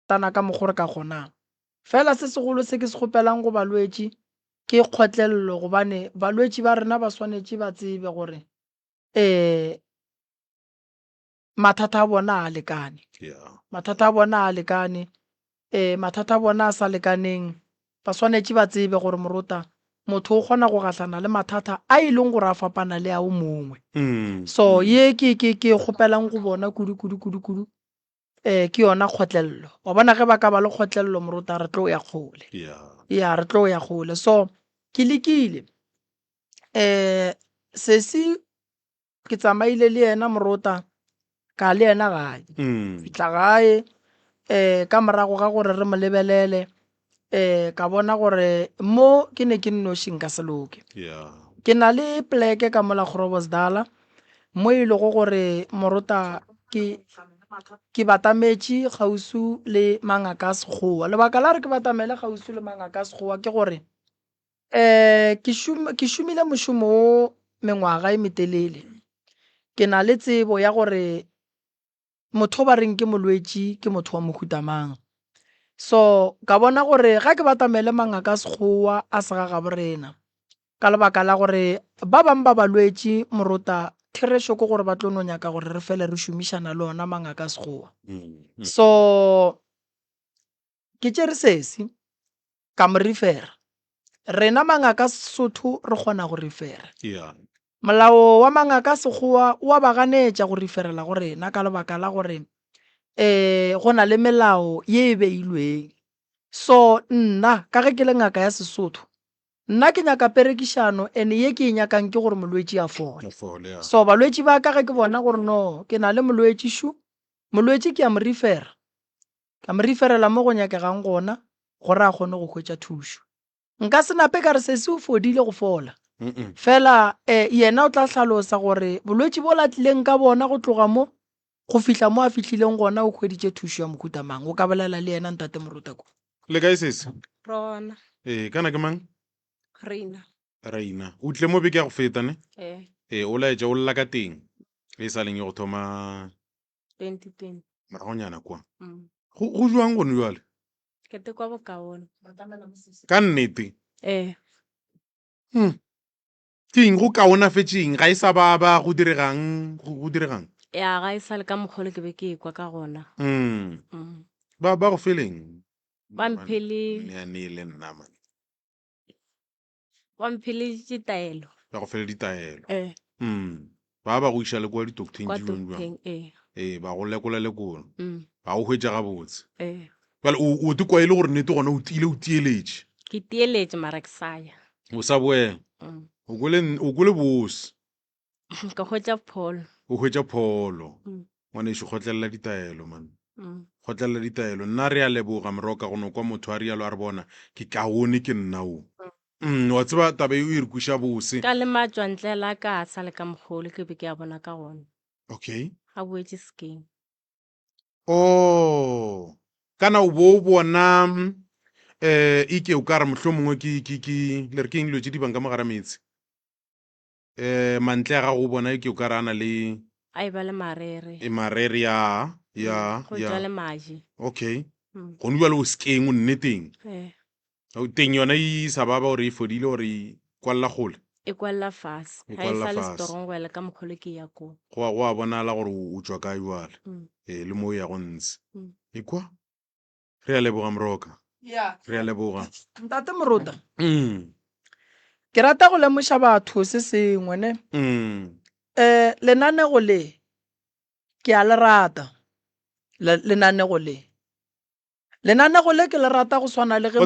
tana ka mogore ka kgonang fela se segolo se ke se gopelang go balwetši ke kgotlelelo gobane balwetši ba rena ba swanetše ba tsebe gore mathata a bona a lekane mathata a bona a lekane mathata a bona a sa lekaneng ba swanetše ba tsebe gore morota motho o kgona go gatlana le mathata a e leng gore a fapana le a o mongwe so ye ke kgopelang go bona kudu ke yona kgotlelelo wa bona ge ba ka ba le kgotlelelo morota re tlo ya kgole ya re tlo ya kgole so ke lekile sesi ke tsamaile le yena morota ka le yena gae fitla gae ka morago ga gore re mo lebelele ka bona gore mo ke ne ke nnošing ka seloke ke na le pleke ka mola Groblersdal mo e lego gore morota ke batametše gausu le mangaka a sekgowa lebaka la re ke batamele gausu le mangaka a sekgowa ke gore ke šomile mošomo o mengwaga e metelele ke na le tsebo ya gore motho ba reng ke molwetši ke motho wa mohutamang so ka bona gore ga ke batamele mangaka a sekgowa a sega ga borena ka lebaka la gore ba bang ba balwetši morota theresho ke gore ba tlo no nyaka gore re fele re šomišana le ona mangaka a sekgowa so ke tšere sesi ka mo refera rena mangaka a Sesotho re kgona go refera molao wa mangaka a sekgowa wa ba ganetša go referela go rena ka lebaka la gore go na le melao ye e beilweng so nna ka ge ke le ngaka ya Sesotho nna ke nyaka perekišano ene ye ke e nyakang ke gore molwetši a fole so balwetši ba ka ge ke bona gore no ke na le molwetši shu molwetši ke a mo refera ka mo referela mo go nyakegang gona gore a kgone go hwetša thušo nka se nape ka re sesi o fodile go fola fela yena o tla hlalosa gore bolwetši bo latlileng ka bona go tloga mo go fihla mo a fihlileng gona o hweditše thušo ya mohutamang o ka bolela le yena ntate morutako le kae sesi Rona. kana ke mang Reina. o tle mo beke ya go feta ne o laetša o lla ka teng e sa leng e go thoma 2020. maragonyana kwa go jwang gone jwale Ke te kwa bokaone. ka nnete Eh. ke eng go kaona fetšeng ga e sa ba go diregang Ya ga e sale ka mogolo ke be ke kwa ka gona. ba go feleng Ba mphele le nna man ditaelo. ba go fele ditaelo ba go iša le kwa di-docteng Kwa di jwang docteng ba go lekola lekolo ba go hwetša gabotse Well, o te kwa e le gore nnete gona o tile o tieletše ke tieletše mara ke sa ya. o sa boela o kwele bose Ka hwetša pholo. o hwetša pholo ngwane ešo kgotlelela ditaelo man kgotlelela ditaelo nna re a leboga moroka gono kwa motho a rialo a re bona ke kaone ke nna o wa tseba taba e o e re kuša bose Ka le matswantle la ka sa le ka mogolo ke be ke a bona ka gona. okay Ga boetse skeng. kana o bo bona ike o ka re mohlho mongwe le re ke eng dilo tše di bang ka mogara metsi mantle a ga go bona ike o ka re ana le A e ba le marere. marere Go tšwa le maji. okay gone bjale o skeng o nne teng teng yona e sa ba gore e fodile gore e kwalela gole E kwalela fase. E Ga e sa kwalela le fase. strong le ka mogolo ke ya ko. go a bonala gore o tswa ka jwale le mo ya go ntse e kwa re a leboga moroka re a leboga ntate morota ke rata go lemoša batho se sengwe ne lenanego le ke a le rata lenanego le ke le rata go swana le ge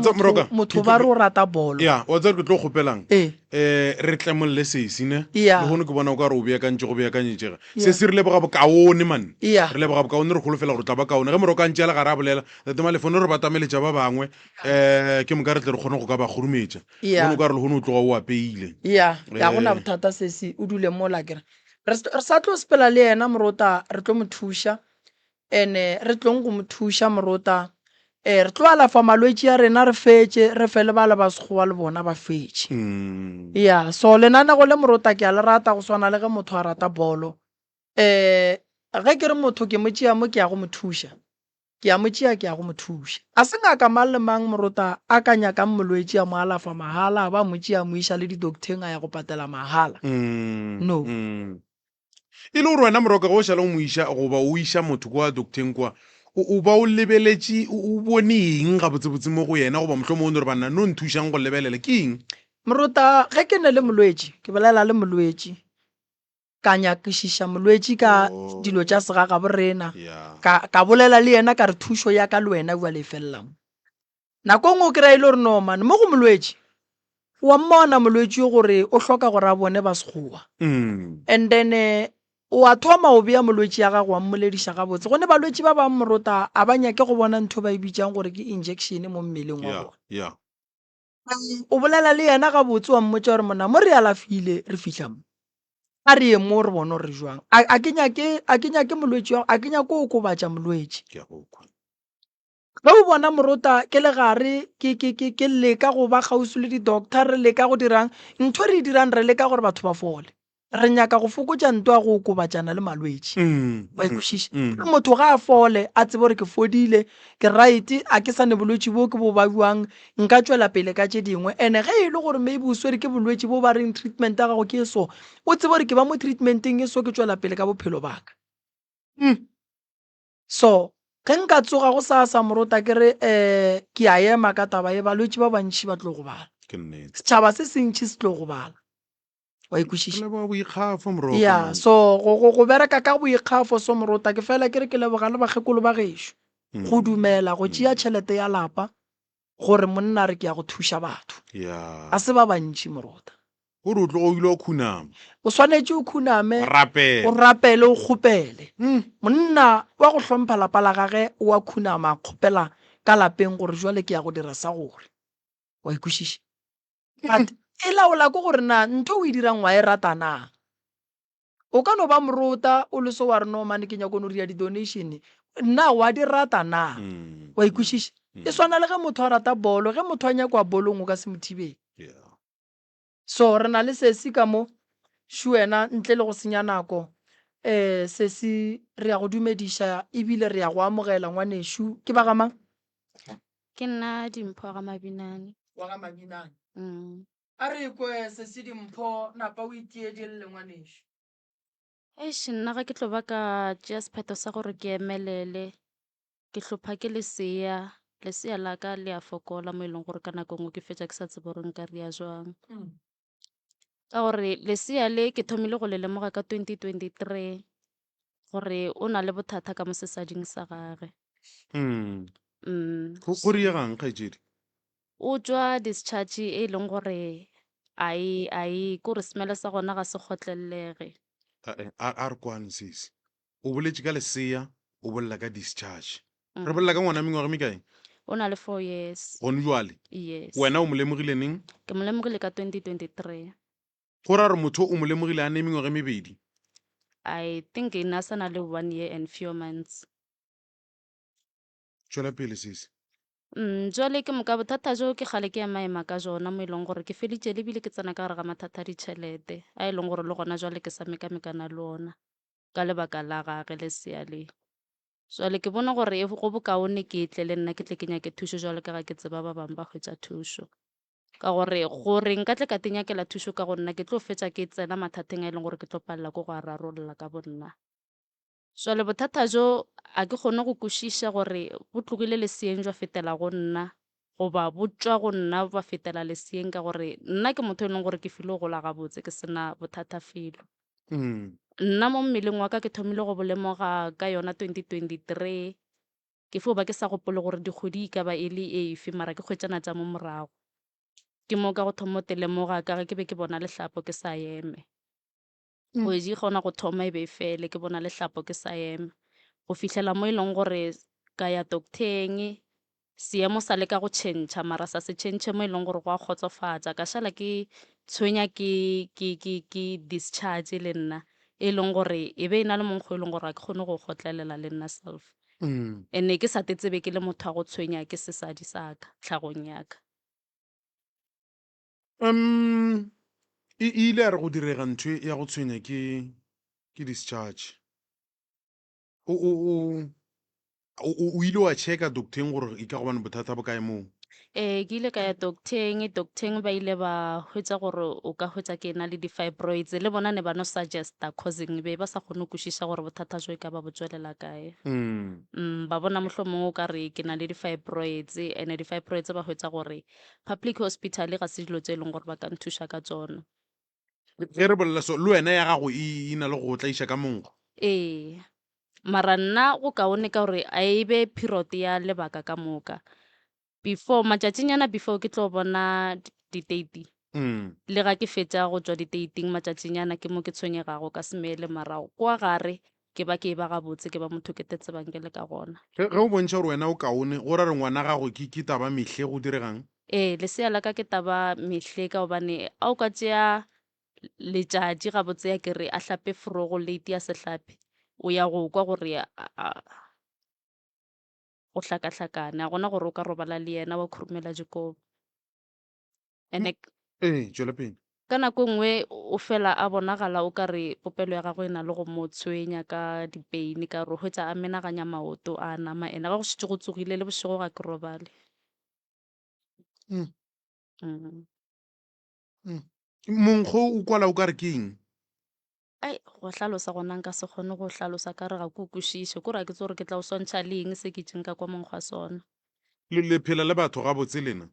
motho ba re o rata bolo ya wa tsere ke tlo kgopelang re tlemolle sesi ne le gono ke bona o ka re o beakantse go beakanyetsega se se re leboga bokaone man re leboga bokaone re golofela gore tla ba kaone ge moroka ntse le gare a bolela tate malefone re batameletša ba bangwe ke moka re tle re kgone go ka ba kgorumetša gono o ka re le gono o tloga o apeile ya gona bothata sesi o dule mo la kere re sa tlo sepela le yena morota re tlo mo thuša ene re tlong go mo thuša morota re tlo alafa malwetši a rena re fetše re fele ba le ba sekgowa le bona ba fetše ya so lenanego le morota ke a le rata go swana le ge motho a rata bolo ge ke re motho ke mo tšea mo ke ya go mo thuša ke ya mo tšea ke ya go mo thuša. A se ngaka mang le mang morota a ka nyakang molwetši a mo alafa mahala ba mo tšea mo iša le di-docteng a ya go patela mahala. No. E le gore wena moroka go šala o mo iša goba o iša motho kwa docteng kwa o ba o lebeletše o bone eng ga botsebotse mo go yena goba mohlomong o ne gore banna no nthušang go lebelela ke eng? Morota ge ke ne le molwetši ke bolela le molwetši ka nyakišiša molwetši ka dilo tša segaga borena ka bolela le yena ka re thušo ya ka le wena bua le e felelang. Nako ngwe o kry-a e le gore no mane mo go molwetši wa mmona molwetši yo gore o hloka gore a bone ba sekgowa. And then wa thoma o bea molwetši ya gago wa mmolediša gabotse gone balwetši ba bang morota a ba nyake go bona ntho ba e bitsang gore ke injection mo mmeleng wa bona. O bolela le yena gabotse wa mmotša gore mona mo re alafile re fitlha mo a re ye mo re bone re jwang. A ke nyake molwetši wa a ke nyake o kobatša molwetši. Ge o bona morota ke le gare ke leka go ba kgausi le di-doctor re leka go dirang ntho re e dirang re leka gore batho ba fole re nyaka go fokotša ntwa go kobatšana le malwetši. Wa ikwešiša motho ga a fole a tsebe gore ke fodile ke right a ke sa ne bolwetši bo ke bo ba buang nka tšwela pele ka tše dingwe. And ge e le gore maybe o swere ke bolwetši bo ba reng treatment ya gago ke so o tsebe gore ke ba mo treatmenteng e so ke tšwela pele ka bophelo baka. So ge nka tsoga go sa morota ke re ke a ema ka taba e balwetši ba bantši ba tlo go bala setšhaba se sentši se tlo go bala. Wa ikwešiša ya so go bereka ka boikgafo so morota ke fela ke re ke leboga le bakgekolo ba gešo go dumela go tšea tšhelete ya lapa gore monna re ke ya go thuša batho a se ba bantši morota. Gore o tlo go ile o khunama o swanetše o khuname o rapele o kgopele. Monna wa go hlompha lapa la gage o a khunama a kgopela ka lapeng gore jwale ke ya go dira sa gore. Wa ikwešiša but e laola ko gore na ntho o e dirang wa e rata na. O ka no ba morota o le so wa re no mane ke nyako no ria di-donation nna wa di rata na. Wa ikwešiša e swana le ge motho a rata bolo ge motho a nyakwa bolong o ka se mo thibele. So re na le sesi ka mo shu wena ntle le go senya nako sesi re ya go dumediša ebile re ya go amogela ngwaneshu ke ba ga mang? Ke nna Dimpho ga Mabinane. Wa ga Mabinane. A re kwe sesi Dimpho napa o itiedile ngwaneshu. Nna ga ke tlo ba ka tšea sephetho sa gore ke emelele ke hlopha ke lesea la ka le a fokola mo e leng gore ka nako ngwe ke fetša ke sa tsebe gore nka ria jwang. Ka gore lesea le ke thomile go le lemoga ka 2023 gore o na le bothata ka mo sesading sa gage. Go riegang kgaitsedi? O tswa discharge e leng gore a e kore semele sa gona ga se kgotlelege. A re kwane sesi o boletše ka lesea o bolela ka discharge re bolela ka ngwana mengwaga mekae? O na le 4 years. Gone jwale? Yes. Wena o mo lemogile neng? Ke mo lemogile ka 2023. Go ra re motho o mo lemogile a ne mengwaga mebedi? I think e nasa na le 1 year and few months. Tšwela pele sesi. Jwale ke moka bothata jo ke gale ke ya maema ka jona mo e leng gore ke feditše lebile ke tsena ka gare ga mathata a ditšhelete a e leng gore le gona jwale ke sa mekamekana le ona ka lebaka la gage lesea le. Jwale ke bona gore go bokaone ke tle le nna ke tle ke nyake thušo jwale ka ga ke tseba ba bangwe ba hwetša thušo ka gore nka tle ka tenyakela thušo ka go nna ke tlo fetša ke tsena mathateng a e leng gore ke tlo palela ko go a rarolola ka bonna. Jwale bothata jo a ke kgone go kwešiša gore bo tlogile leseeng jwa fetela go nna goba bo tšwa go nna ba fetela leseeng ka gore nna ke motho e leng gore ke file go la gabotse ke sena bothata felo. Nna mo mmeleng wa ka ke thomile go bo lemoga ka yona 2023 ke fo ba ke sa gopole gore dikgwedi ka ba e le efe mara ke kgwetšana tša mo morago ke mo ka go thoma te lemoga ka ge ke be ke bona lehlapo ke sa eme. Kgwedi kgona go thoma e be fele ke bona lehlapo ke sa eme go fihlela mo e leng gore ka ya docteng seemo sa le ka go tšhentšha mara sa se tšhentšhe mo e leng gore go a kgotsofatša ka šala ke tshwenya ke discharge le nna e leng gore e be e na le monkgo e leng gore a ke kgone go kgotlelela le nna self ene ke sa te tsebe ke le motho a go tshwenya ke sesadi sa ka tlhagong yaka. E ile a re go direga ntho ya go tshwenya ke discharge o ile wa checka docteng gore e ka go bane bothata bo kae moo? Ke ile ka ya docteng ba ile ba hwetsa gore o ka hwetsa ke na le di-fibroids le bona ne ba no suggesta causing be ba sa kgone go kwešiša gore bothata jo e ka ba bo tswelela kae. Ba bona mohlomongwe o ka re ke na le di-fibroids and di-fibroids ba hwetsa gore public hospital ga se dilo tse e leng gore ba ka nthuša ka tsona. Ge re bolela so le wena ya gago e na le go tlaiša ka monkgo? Ee, mara nna go kaone ka gore a e be period ya lebaka ka moka before matšatšinyana before ke tlo bona di-date le ga ke fetša go tswa di-dating matšatšinyana ke mo ke tshwenyegago ka semele marago kwa gare ke ba gabotse ke ba motho ke te tsebang ke le ka gona. Ge o bontšha gore wena o kaone go ra re ngwana gago ke taba mehle go diregang? Lesea la ka ke taba mehle ka gobane a o ka tšea letšatši gabotse ya kere a hlape forogo late ya sehlape o ya go kwa gore go hlakahlakane a gona gore o ka robala le yena wa khurumela dikobo ande tšwela pele. ka nako nngwe o fela a bonagala o ka re popelo ya gago e na le go mo tshwenya ka dipeini ka re o hwetša a menaganya maoto a nama ena ga go šetse go tsogile le bošego ga ke robale. Monkgo o kwala o ka re ke eng? Go hlalosa gona nka se kgone go hlalosa ka re ga ke o kwešiše ko ra ke tse gore ke tla o swantšha le eng se ke tšeng ka kwa monkgo wa sona. Le phela le batho ga botse lena?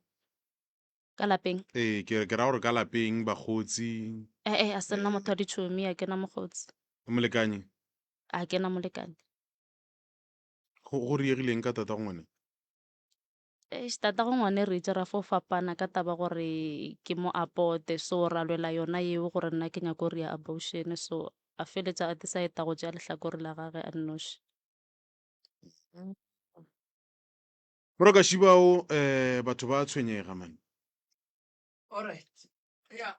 Ka lapeng ke ra gore ka lapeng bagotsi? a se nna motho wa ditšhomi a kena mogotsi Molekanye? a kena molekane. Go riegileng ka tata go ngwane? Tata go ngwane re itse ra fo fapana ka taba gore ke mo apote so ra lwela yona eo gore nna ke nyako re ya abortion so a feletša a decide go tšea lehlakore la gage a nnoši. Bro ka Shibao batho ba tshwenyega man. Alright. Yeah.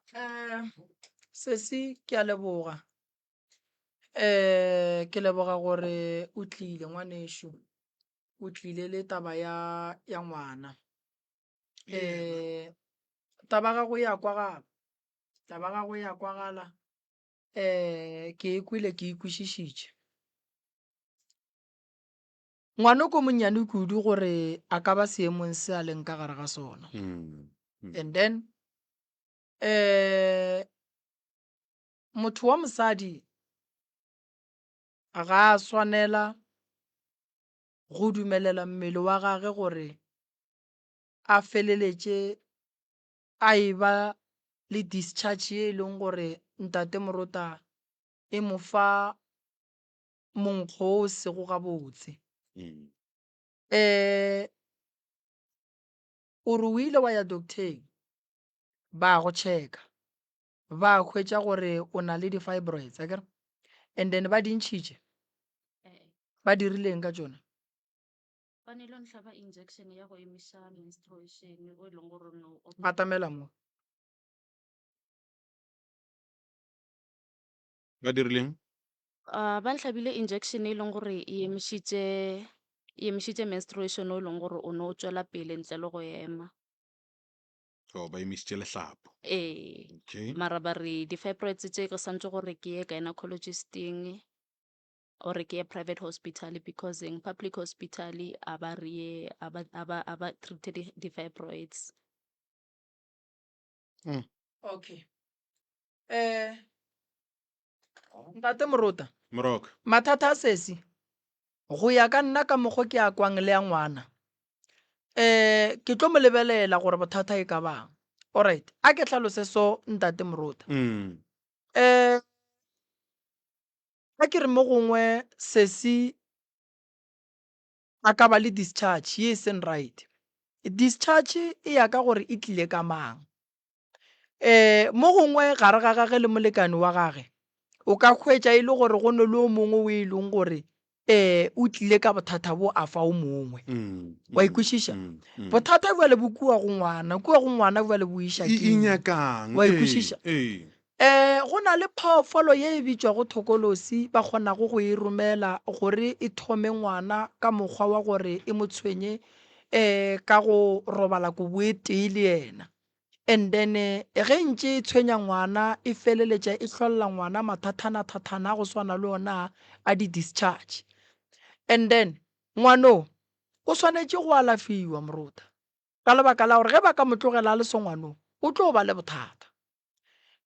Sesi ke a leboga. Ke leboga gore o tlile ngwaneso. O tlile le taba ya ngwana. Taba ga go ya kwagala. Taba ga go ya kwagala. Ke ikwile ke ikwešišitše. Ngwana ko monnyane kudu gore a ka ba seemong se a leng ka gare ga sona. And then motho wa mosadi ga a swanela go dumelela mmele wa gage gore a feleletše a e ba le discharge e leng gore ntate Moruta e mo fa monkgo o sego gabotse. O re o ile wa ya docteng ba go check ba hwetša gore o na le di-fibroids akere and then ba dintšhitše ba dirileng ka tšona. Ba ne lo ntlhaba injection ya go emiša menstruation o e leng gore batamela mo Ba dirileng? ba ntlhabile injection e leng gore e emišitše menstruation o e leng gore o ne o tswela pele ntle le go ema. Ba emisitše lehlapo. Okay. Mara ba re di-fibroids tše ke santse gore ke ye gynecologist-eng or ke ye private hospital because in public hospital a ba re a ba treated di-fibroids. Okay. Ntate Moruta. Moroka. Mathata a sesi go ya ka nna ka mokgwa ke a kwang le ya ngwana. Ke tlo mo lebelela gore bothata e ka bang. Alright, a ke hlalose so ntate Moruta. A ke re mo gongwe sesi a ka ba le discharge ye seng right. Discharge e ya ka gore e tlile ka mang. Mo gongwe gare ga gage le molekane wa gage o ka hwetša e le gore go ne le o mongwe o e leng gore o tlile ka bothata bo a fa o mongwe. Wa ikwešiša bothata bo le bo kua go ngwana bo le bo iša ke inyakang. Wa ikwešiša go na le phoofolo ye e bitswa go thokolosi ba kgona go e romela gore e thome ngwana ka mokgwa wa gore e mo tshwenye ka go robala ko bo e tee le yena. And then ge ntše e tshwenya ngwana e feleletša e hlolla ngwana mathathana go swana le ona a di-discharge. And then ngwano o swanetse go alafiwa moruta ka lebaka la gore ge ba ka mo tlogela le sengwano o tlo ba le bothata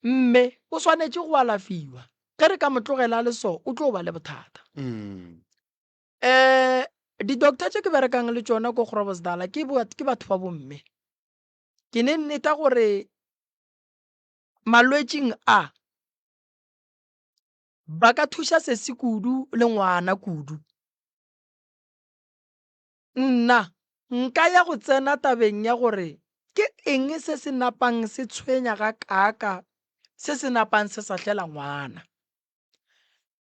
mme o swanetse go alafiwa ge re ka mo tlogela le so o tlo ba le bothata di-doctor tse ke berekang le tsona ko Groblersdal ke batho ba bomme ke ne nneta gore malwetseng a ba ka thuša sesi kudu le ngwana kudu nna nka ya go tsena tabeng ya gore ke eng se se napang se tshwenya ga kaka se se napang se sa hlela ngwana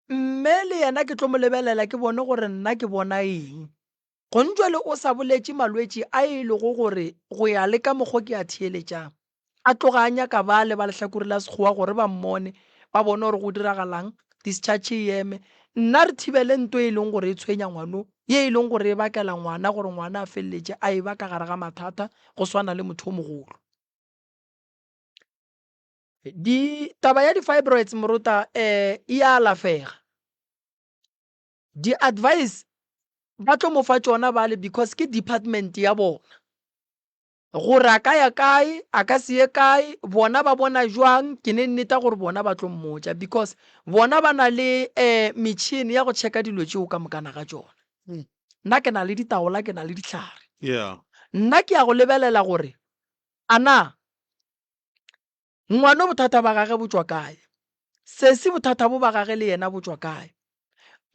mme le yena ke tlo mo lebelela ke bone gore nna ke bona eng go ntjwa le o sa boletše malwetse a e le gore go ya le ka mokgwa ke a theeletšang a tloganya ka ba le ba lehlakore la sekgowa gore ba mmone ba bone gore go diragalang discharge eme nna re thibele ntwe e leng gore e tshwenya ngwano ye e leng gore e bakela ngwana gore ngwana a feleletse a e ba ka gare ga mathata go swana le motho o mogolo taba ya di-fibroids moruta e a alafega di-advice ba tlo mo fa tsona bale because ke department ya bona gore a ka ya kae a ka se ye kae bona ba bona jwang ke ne nneta gore bona ba tlo mmotša because bona ba na le metšhini ya go checka dilo tšeo ka mokana ga tsona nna ke na le ditaola ke na le dihlare nna ke ya go lebelela gore ana ngwana bothata ba gage bo tswa kae sesi bothata bo ba gage le yena bo tswa kae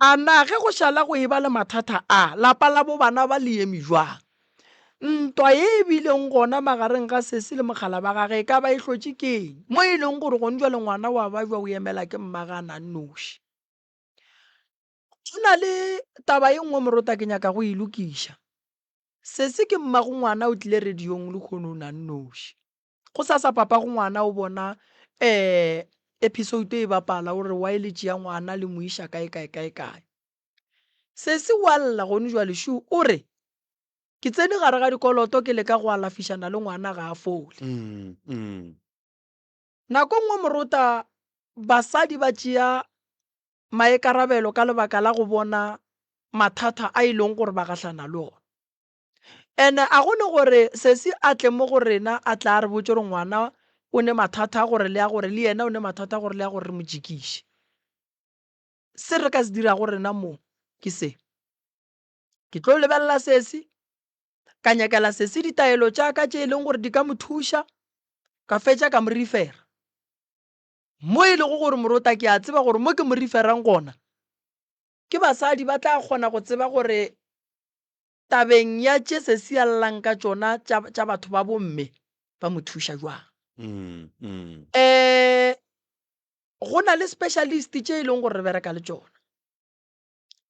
ana ge go šala go e ba le mathata a lapa la bo bana ba le eme jwang ntwa ye e bileng gona magareng ga sesi le mogala ba gage ka ba e hlotše keng mo e leng gore go ntjwa le ngwana wa ba jwa o emela ke mmagana nnoši go na le taba ye nngwe morota ke nyaka go e lokiša sesi ke mmago ngwana o tlile radiong le kgono o na nnoši go sa papa go ngwana o bona episode e bapala gore wa ile tšea ngwana le moiša kae sesi wa lla gone jwa leshu o re ke tsene gare ga dikoloto ke leka go alafišana le ngwana ga a fole nako nngwe morota basadi ba tšea maekarabelo ka lebaka la go bona mathata a e leng gore ba gahlana le ona ene a gone gore sesi a tle mo go rena a tla a re botse gore ngwana o ne mathata a gore le ya gore le yena o ne mathata a gore le ya gore re mo jikiše se re ka se dira go rena mo ke se ke tlo lebelela sesi ka nyakela sesi ditaelo tša ka tše e leng gore di ka mo thuša ka fetša ka mo refera mo e lego gore morota ke a tseba gore mo ke mo referang gona ke basadi ba tla kgona go tseba gore tabeng ya tše sesi a llang ka tšona tša batho ba bomme ba mo thuša jwang go na le specialist tše e leng gore re bereka le tšona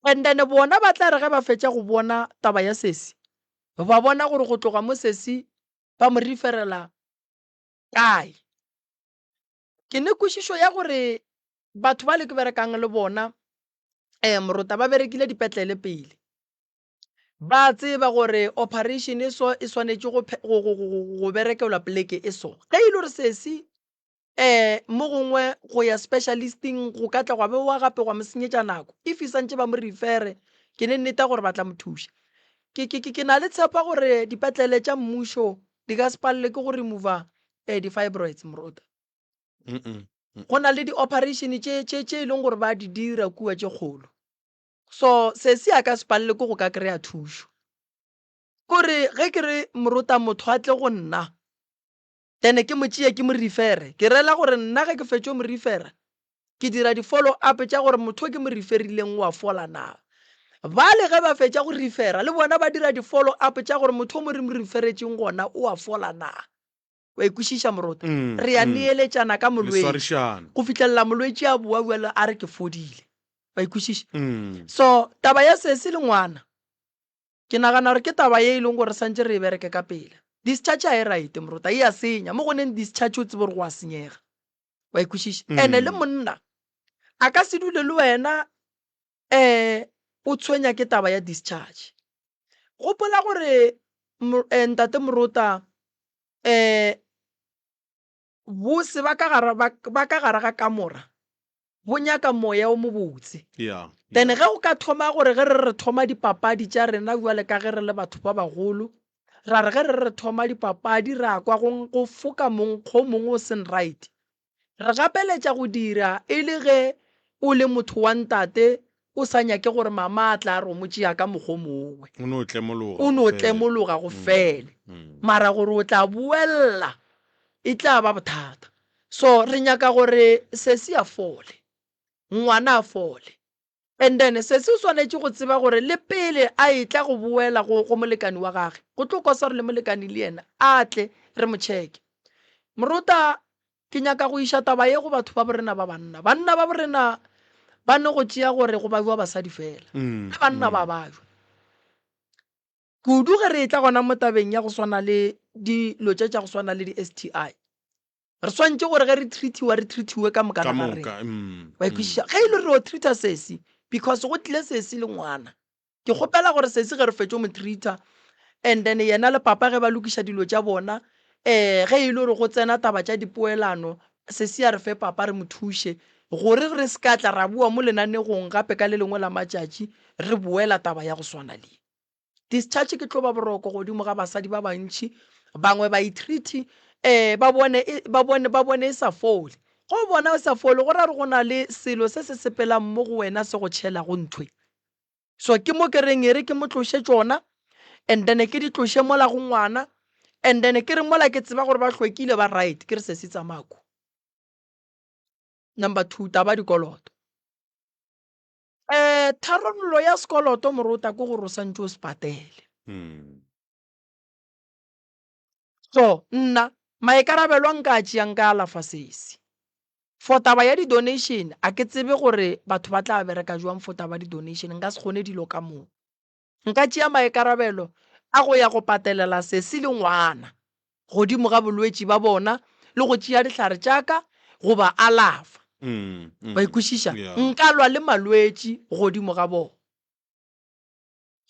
and then bona ba tla re ge ba fetša go bona taba ya sesi ba bona gore go tloga mo sesi ba mo referela kae ke ne kwešišo ya gore batho ba le ke berekang le bona morota ba berekile dipetlele pele ba tseba gore operation e so e swanetše go berekelwa poleke e so ge e le gore sesi mo gongwe go ya specialisting go ka tla gwa bewa gape gwa mo senyetša nako if e santše ba mo refere ke ne nneta gore ba tla mo thuša ke na le tshepa gore dipetlele tša mmušo di ka se palelwe ke go remova di-fibroids morota go na le di-operation tše e leng gore ba di dira kua tše kgolo so sesi a ka se palelwe ke go ka kry-a thušo kore ge ke re morota motho a tle go nna then ke mo tšea ke mo refere ke rela gore nna ge ke fetše mo refera ke dira di-follow up tša gore motho ke mo referileng wa fola na ba le ge ba fetša go refera le bona ba dira di-follow up tša gore motho o mo re mo referetšeng gona o a fola na wa ikwešiša morota re ya neeletšana ka molwetši go fitlhelela molwetši a boa a re ke fodile wa ikwešiša so taba ya sesi le ngwana ke nagana gore ke taba ye e leng gore santse re e bereke ka pele discharge a e right morota e a senya mo goneng discharge o tsebe gore go a senyega wa ikwešiša ene le monna a ka se dule le wena o tshwenya ke taba ya discharge gopola gore ntate morota bose ba ka gare ga kamora bo nyaka moya o mo botse then ge o ka thoma gore ge re thoma dipapadi tša rena jwale ka ge re le batho ba bagolo ra re ge re thoma dipapadi ra kwa go foka monkgo mongwe o seng right re gapeletša go dira e le ge o le motho wa ntate o sa nyake gore mama a tla re o motšea ka mokgwa mongwe o ne o tlemologa go fele mara gore o tla buella e tla ba bothata so re nyaka gore se se a fole ngwana a fole and then se se swanetše go tseba gore le pele a etla go buela go molekani wa gage go tlo kosa gore le molekani le yena a tle re mo check moruta ke nyaka go iša taba ye go batho ba borena ba banna ba borena ba ne go tšea gore go ba bua basadi fela banna ba bajwa kudu ge re etla gona mo tabeng ya go swana le dilo tša go swana le di-STI re swantse gore ge re treatiwe ka moka na ga rena ba ikwešiša ge e le re o treata sesi because go tlile sesi le ngwana ke kgopela gore sesi ge re fetše mo treata and then yena le papa ge ba lokiša dilo tša bona ge e le gore go tsena taba tša dipoelano sesi a re fe papa re mo thuše gore re se ka tla ra bua mo lenanegong gape ka le lengwe la matšatši re boela taba ya go swana le discharge ke tlo ba boroko godimo ga basadi ba bantši bangwe ba itreati ba bone e sa fole go bona e sa fole go ra re go na le selo se se sepelang mo go wena se go tšhela go nthwe so ke mo ke reng ere ke mo tloše tšona and then ke di tloše mola go ngwana and then ke re mola ke tseba gore ba hlwekile ba right ke re se se tsamako number 2 taba dikoloto tharollo ya sekoloto moruta ke gore o santse o se patele so nna maikarabelo a nka tšeang ka alafa sesi for taba ya di-donation a ke tsebe gore batho ba tla bereka jwang for taba di-donation nka se kgone dilo ka moo nka tšea maikarabelo a go ya go patelela sesi le ngwana godimo ga bolwetši ba bona le go tšea dihlare tšaka go ba alafa ba ikwešiša nka lwa le malwetši godimo ga bona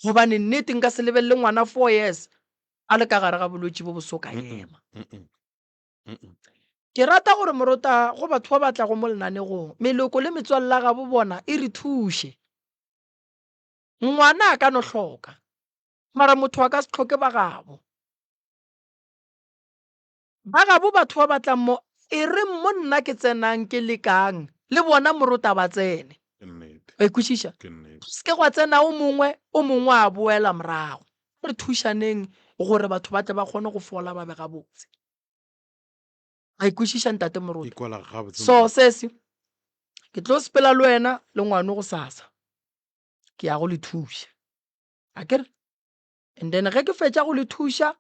gobane nnete nka se lebelele ngwana 4 years a le ka gare ga bolwetši bo bosoka ema ke rata gore moruta go batho ba batla go mo lenanegong meloko le metswalela ga bo bona e re thuše ngwana a ka no hloka mara motho a ka se tlhoke ba gabo batho ba batlang mo e re mo nna ke tsenang ke lekang le bona moruta ba tsene ba ikwešiša se ke gwa tsena o mongwe a boela morago re thušaneng gore batho ba tle ba kgone go fola ba be gabotse a ikwešiša ntate moruta so sesi ke tlo sepela le wena le ngwane go sasa ke ya go le thuša a kere and then ge ke fetša go le thuša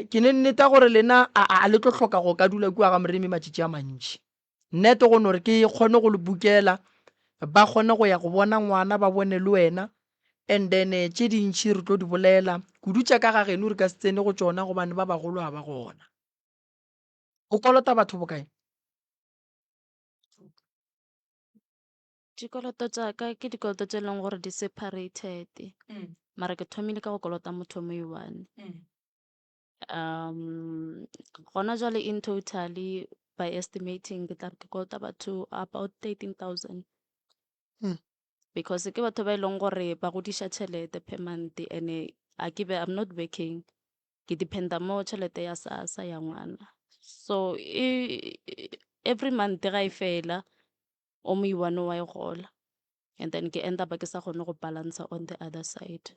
ke ne nneta gore lena a le tlo hloka go ka dula kua ga moremi matšatši a mantši nnete go nore ke kgone go le bukela ba kgone go ya go bona ngwana ba bone le wena and then tše dintšhi re tlo di bolela kudu tša ka ga geno re ka se tsene go tšona gobane ba bagolo a ba gona o kolota batho bokae dikoloto tša ka ke dikoloto tše e leng gore di separated mara ke thomile ka go kolota motho mo one gona jwale in totally by estimating ke tla re ke kolota batho about 13,000 because ke batho ba e leng gore ba godiša tšhelete per month and I'm not working ke dependa mo tšhelete ya sasa ya ngwana so every month ga e fela o mo one wa e gola and then ke end up ke sa kgone go balance on the other side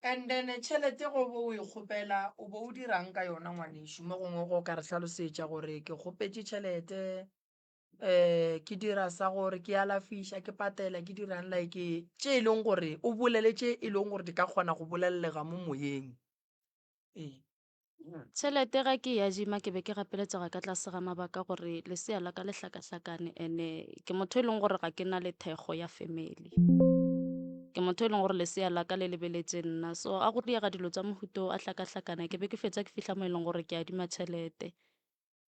and then tšhelete go bo o e kgopela o bo o dirang ka yona ngwanešo mo gongwe go ka re hlalosetša gore ke kgopetše tšhelete ke dira sa gore ke alafiša ke patela ke dirang like tše e leng gore o bolele tše e leng gore di ka kgona go bolelelega mo moyeng tšhelete ga ke ya jima ke be ke gapeletšega ka tlase ga mabaka gore lesea la ka le hlakahlakane and ke motho e leng gore ga ke na le thekgo ya family ke motho e leng gore lesea la ka le lebeletše nna so a go diega dilo tša mohuto a hlakahlakana ke be ke fetša ke fihla mo e leng gore ke adima tšhelete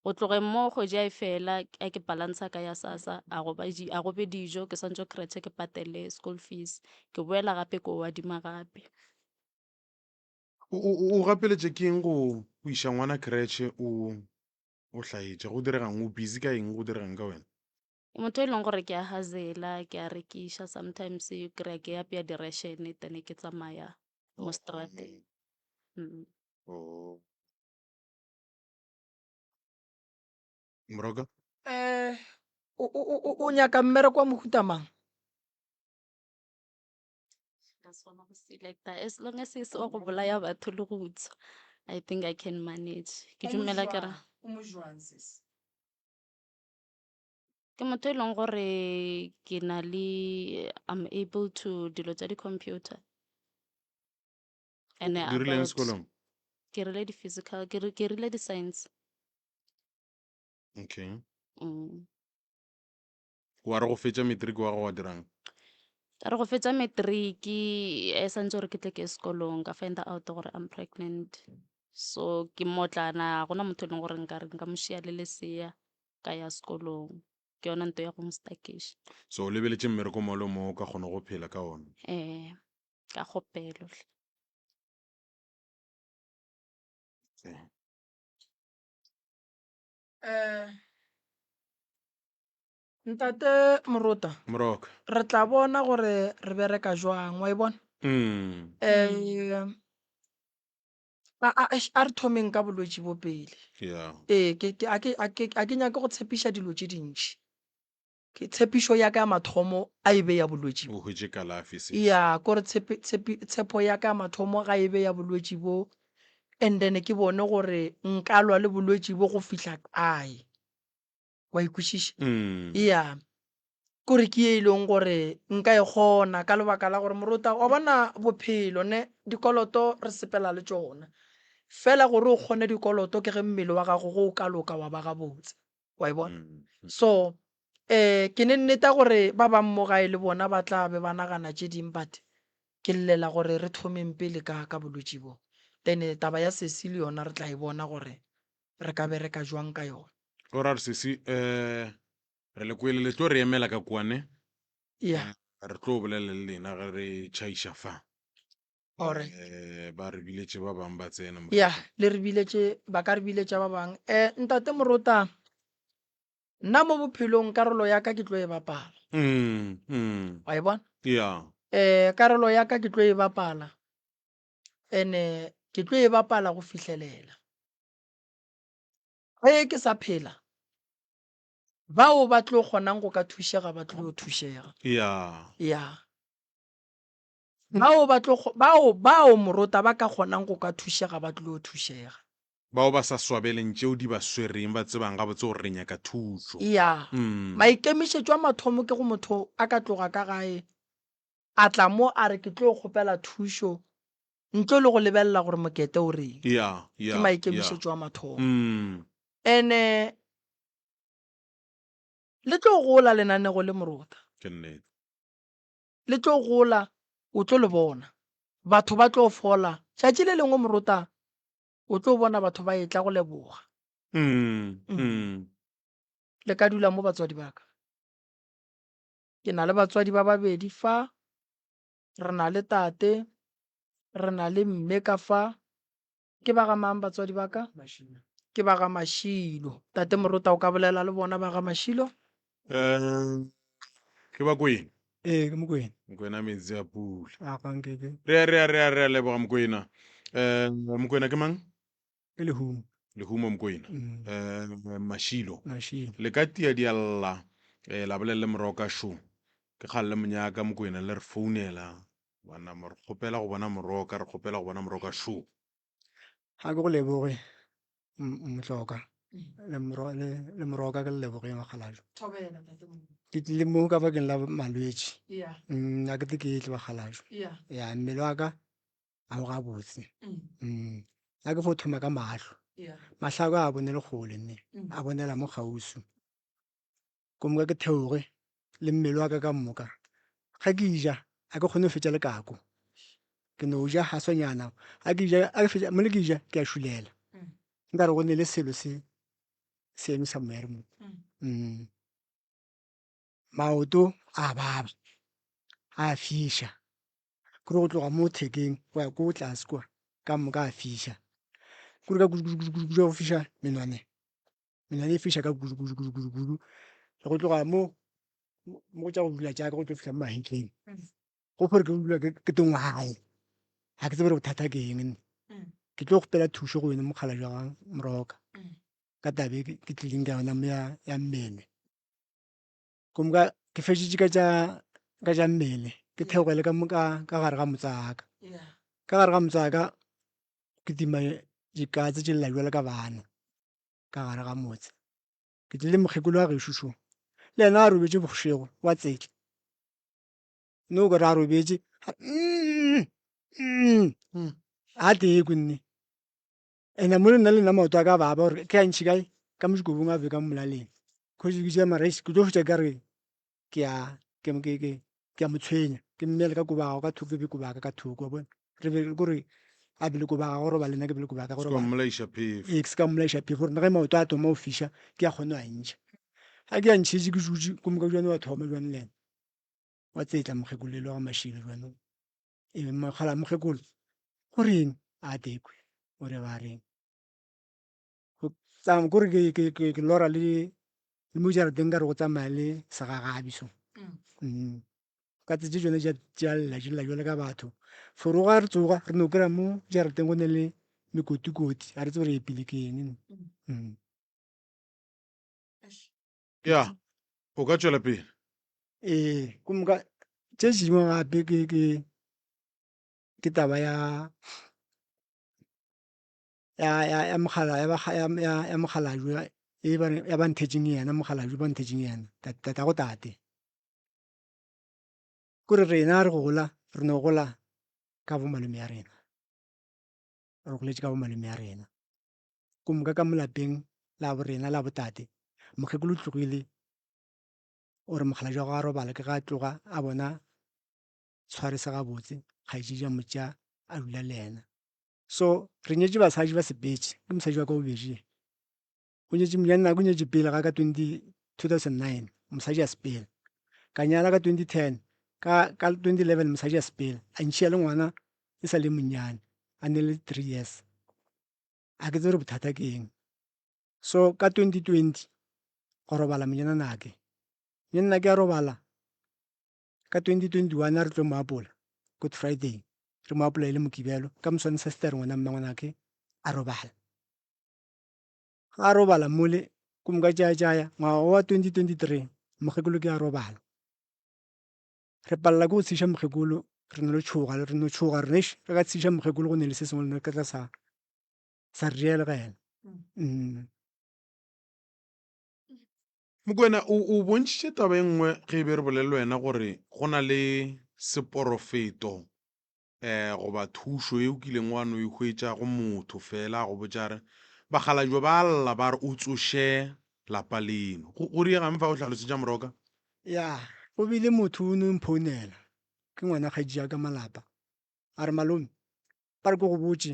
go tloge mo kgwedi a e fela a ke balansa ka ya sasa a go be dijo ke santse kretše ke patele school fees ke boela gape ko o adima gape o gapeletše ke eng go iša ngwana kretše o hlaetše go diregang o busy ka eng go diregang ka wena Ke motho e leng gore ke a hazela, ke a rekisha, sometimes you kry-a ke apea di-ration then ke tsamaya mo strateng. Oh. Moroka? O nyaka mmereko wa mohuta mang? As long as it's wa go bolaya batho le go utswa, I think I can manage. Ke dumela ke ra O mo jwang sis? ke motho e leng gore ke na le I'm able to dilo tsa di-computer and Di rileng sekolong? ke rile di-physical ke rile di-science. Okay. Mm. Wa re go fetsa matric wa go wa dirang? Ka re go fetsa matric-e santse gore ke tle ke ye sekolong ka find out gore I'm pregnant, so ke motlana gona motho e leng gore nka re nka mo šia le lesea ka ya sekolong, ke yona nto ya go mostakesha. So o lebeletse mmereko mo le mo o ka kgona go phela ka one? Ka kgopelo hle. Ntate Morota, Moroka? re tla bona gore re bereka jwang wa e bona. A re thomeng ka bolwetse bo pele. Yeah. A ke nyake go tshepiša dilo tše dintši, ke tshepišo ya ka ya mathomo a e be ya bolwetse bo. O hwetše kalafi se? Ya kore tshepo ya ka ya mathomo ga e be ya bolwetse bo, and then ke bone gore nka lwa le bolwetse bo go fihla kae, wa ikwešiša. Ya kore ke ye e leng gore nka e kgona ka lebaka la gore Morota wa bona bophelo ne dikoloto re sepela le tšona, fela gore o kgone dikoloto ke ge mmele wa gago go o ka loka wa ba gabotse, wa e bona. So ke ne nneta gore ba bang mo gae le bona ba tla be ba nagana tše ding, but ke llela gore re thomeng pele ka bolwetse bo, then taba ya sesi le yona re tla e bona gore re ka bereka jwang ka yona. O ra re sesi re le kwele le tlo re emela ka kwane. Yeah. Re tlo bolela le lena ge re tšhaiša fa. Alright. Ba re biletše ba bang ba tsena. Ya le re biletše, ba ka re biletša ba bang. Ntate Morota, nna mo bophelong karolo ya ka ke tlo e bapala, wa e bona. Yeah. Karolo ya ka ke tlo e bapala, ene ke tlo e bapala go fihlelela ge ke sa phela, bao ba tlo kgonang go ka thušega ba tlo thušega. Yeah. Ya bao Morota ba ka kgonang go ka thušega ba tlo thušega. Bao ba sa swabeleng tšeo di ba swereng ba tsebang gabotse gore re nyaka thušo. Ya maikemišetšo a mathomo ke go motho a ka tloga ka gae a tla mo a re ke tlo kgopela thušo ntle le go lebelela gore mokete o reng. Ke maikemišetšo a mathomo. Ene le tlo gola lenanego le Morota, le tlo gola, o tlo le bona batho ba tlo fola tšatši le lengwe Morota, o tlo bona batho ba etla go leboga. Le ka dula mo batswadi ba ka, ke na le batswadi ba babedi fa, re na le tate, re na le mme ka fa. Ke ba ga mang batswadi ba ka? Ke ba ga Mashilo. Tate Morota o ka bolela le bona ba ga Mashilo? Ke ba Kwena? Ke Mokwena. Mokwena metsi a pula. Re Re a leboga Mokwena. Mokwena ke mang? ke Lehumo. Lehumo Mokwena. Mashilo. Mashilo. Le ka tia di alla la bolelle Moroka show. Ke kgalle monyaka Mokwena le re founela bana mo re kgopela go bona Moroka, re kgopela go bona Moroka show. Ha ke go leboge Motloka le Moroka ke le leboge magalajo. Thobela tate Morota. Ke tlile mo ka bakeng la malwetse. Yeah. Nna ke ke tle bagalajo. Yeah. Ya mmele wa ka a go ga botse. Ha ke fo thoma ka mahlo. Yeah. Mahlako a bone le gole nne. A bonela mo gausu. Ko mo ke theoge le mmele wa ka ka moka. Ga ke ija a ke kgone go fetša le kako. Ke no ja ha sonyana. A ke ija a ke fetša mo le ke ija ke a shulela. Nka re go ne le selo se eme sa mmere mo. Maoto a baba a fiša kore go tloga mo thekeng go ya ko tlase kwa ka moka a fiša kore ka go fiša menwane e fiša ka le go tloga mo mo tsa go dula jaaka go tlo fitlha mo mahetleng go gore ke dula ke tongwae ga ke tsebe re bothata ke eng nne ke tlo go pela thuso go yone mogala jwa ga Moroka ka tabe ke tlileng ka yona mo ya mmele komka ke fešitše ka tša mmele ke theogele ka gare ga motsaka ka gare ga motsaka ke tima dikatse tše lela jwale ka bana ka gare ga motse ke tlile mokgekolo wa gešošo le yena a robetše bošego wa tsetla no gore a robetše a tekwe nne ene mo le nna le nna maoto a ka baba gore ke a ntšhi kae ka mošikobong a be ka molaleng kgosediša maraisi ke tlo fetša ka re ke a mo tshwenya ke mmele ka kobagago ka thoko ke be kobaga ka thoko bona re be kore a bele kobaga go roba lena ke bele kobaga go roba ke se ka mmolaiša phefo gore nage maoto a thoma go fiša ke a kgone a ntšha ga ke a ntšhetse ke dutse ko moka jwane wa thoma jwane le ena wa tsetla mokgekolelo wa mašilo jwanong ebe mogala mokgekolo go reng a tekwe o re ba reng kore ke lora le mo jarateng ka re go tsamaya le segagabiso ka tsetse tsone tša lela jale ka batho fore ga re tsoga re no kry-a mo jarateng go ne le mekotikoti ga re tse gore epile ke eng ya o ka tšwela pele ko moka tše dingwe gape ke taba ya mogalajwe ya ba nthetšeng yena mogalajwe ba nthetšeng yena tata go tate kore rena re gola re no gola ka bo malome ya rena re goletše ka bo malome ya rena ko moka ka molapeng la bo rena la botate mokgekolo o tlogile ore mogala jwa go a robala ke ga a tloga a bona tshware se gabotse kgaetšeja motša a dula le ena so re nyetše basadi ba sepetše ke mosadi wa ka bobedi o nyetše monna o nyetše pele ga ka 2009 mosadi a sepele ka nyala ka 2010 ka 2011 mosadi a sepele a ntšhia le ngwana e sa le monnyane a ne le 3 years a ke tsere bothata ke eng so ka 2020 go robala monyananake ke a robala ka 2021 a re tlo mo apola good friday re mo apola e le mokibelo ka moswane sestere ngwana mmangwanake a robala ga a robala mole ko moka jaya ngwaga wa 2023 mokgekolo ke a robala re palela ke go tsheša mokgekolo re no tšhoga re neš re ka tsheša mokgekolo go ne le se sengwe le ne ka tla sa re diele ga ena Mokwena o bontšhitše taba e nngwe ge e be re bolelele wena gore go na le seporofeto goba thušo e o kileng wa no e hwetša go motho fela go botšare bagalajwe ba lla ba re o tsoše lapa leno go riegang fa o tlhalosetša Moroka ya go bile motho o no mphounela ke ngwana kgaedi ya ka malapa a re malome ba re ke go botse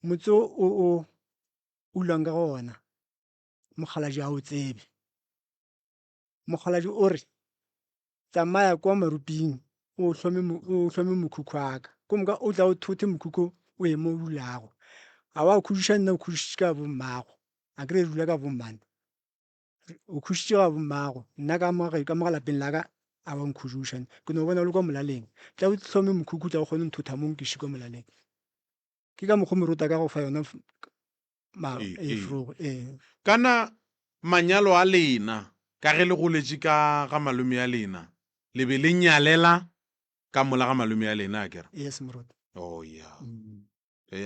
motse o ulang ka go ona mogalaji a o tsebe mogalaji o re tsamaya kwa maruping o hlome mokhukhu aka ko moka o tla o thothe mokhukhu o e mo dulago a wa khušiša nna o khušiše ka bommago a kere dula ka bommane o khušiše ka bommago nna ka mogalapeng la ka a wa nkhušiša ke no bona o le kwa molaleng tla o hlome mokhukhu tla o kgone nthotha mo nkiše kwa molaleng ke ka mokgwa morota ka go fa yona kana manyalo a lena ka ge le goletše ka ga malome ya lena le be le nyalela ka mola ga malome ya lena a kere yes morota oh ya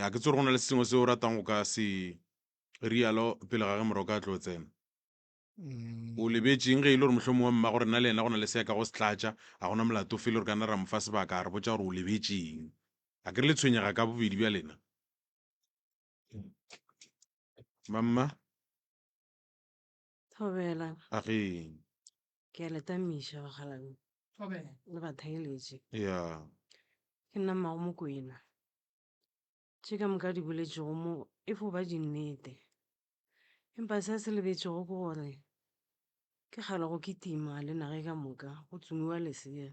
a ke tsore go na le sengwe se o ratang go ka se rialo pele ga ge Moroka a tlo tsena o lebetšeng ge e le gore mohlomong wa mma gore nna le ena go na le se ka go se tlatša a gona molato fele gore ka nna ra mfa sebaka a re botša gore o lebetšeng a kere le tshwenyega ka bobedi bja lena mamma Thobela age ke a letamiša bagalabi le bathaeletše ya ke nna mmago Mokwena tše ka moka di boletšego mo e fo ba dinnete empa se se lebetšego ke gore ke kgale go kitima le nage ka moka go tsomiwa lesea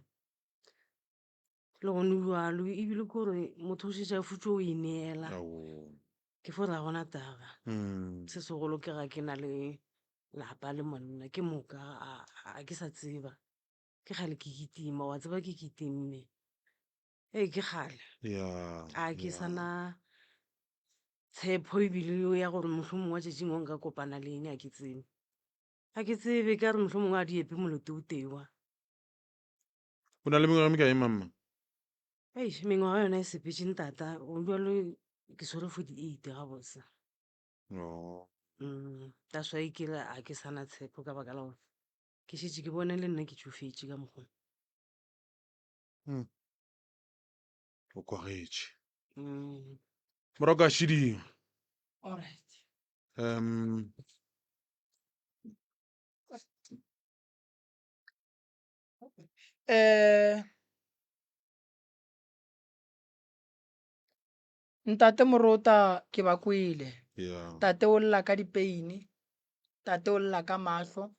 le gone bjalo ebile ke gore motho o šetša futse o ineela ke fo ra gona taba se segolo ke ga ke na le lapa le monna ke moka a ke sa tseba ke gale ke kitima wa tseba ke kitimme ke gale a ke sana tshepo ebile ya gore mohlomong wa tšatšing o nka kopana le ene a ke tsebe ka re mohlomong a di epe molote o tewa o na le mengwaga mekae mamma mengwaga yona e sepetšeng tata o jalo ke swere 48 ga botse that's why ke re a ke sana tshepo ka baka la gore ke šetše ke bone le nna ke tšofetše ka mokgwa o kwagetše morago ka šeding ntate Morota ke ba kwele tate o lla ka dipeini, tate o lla ka mahlo,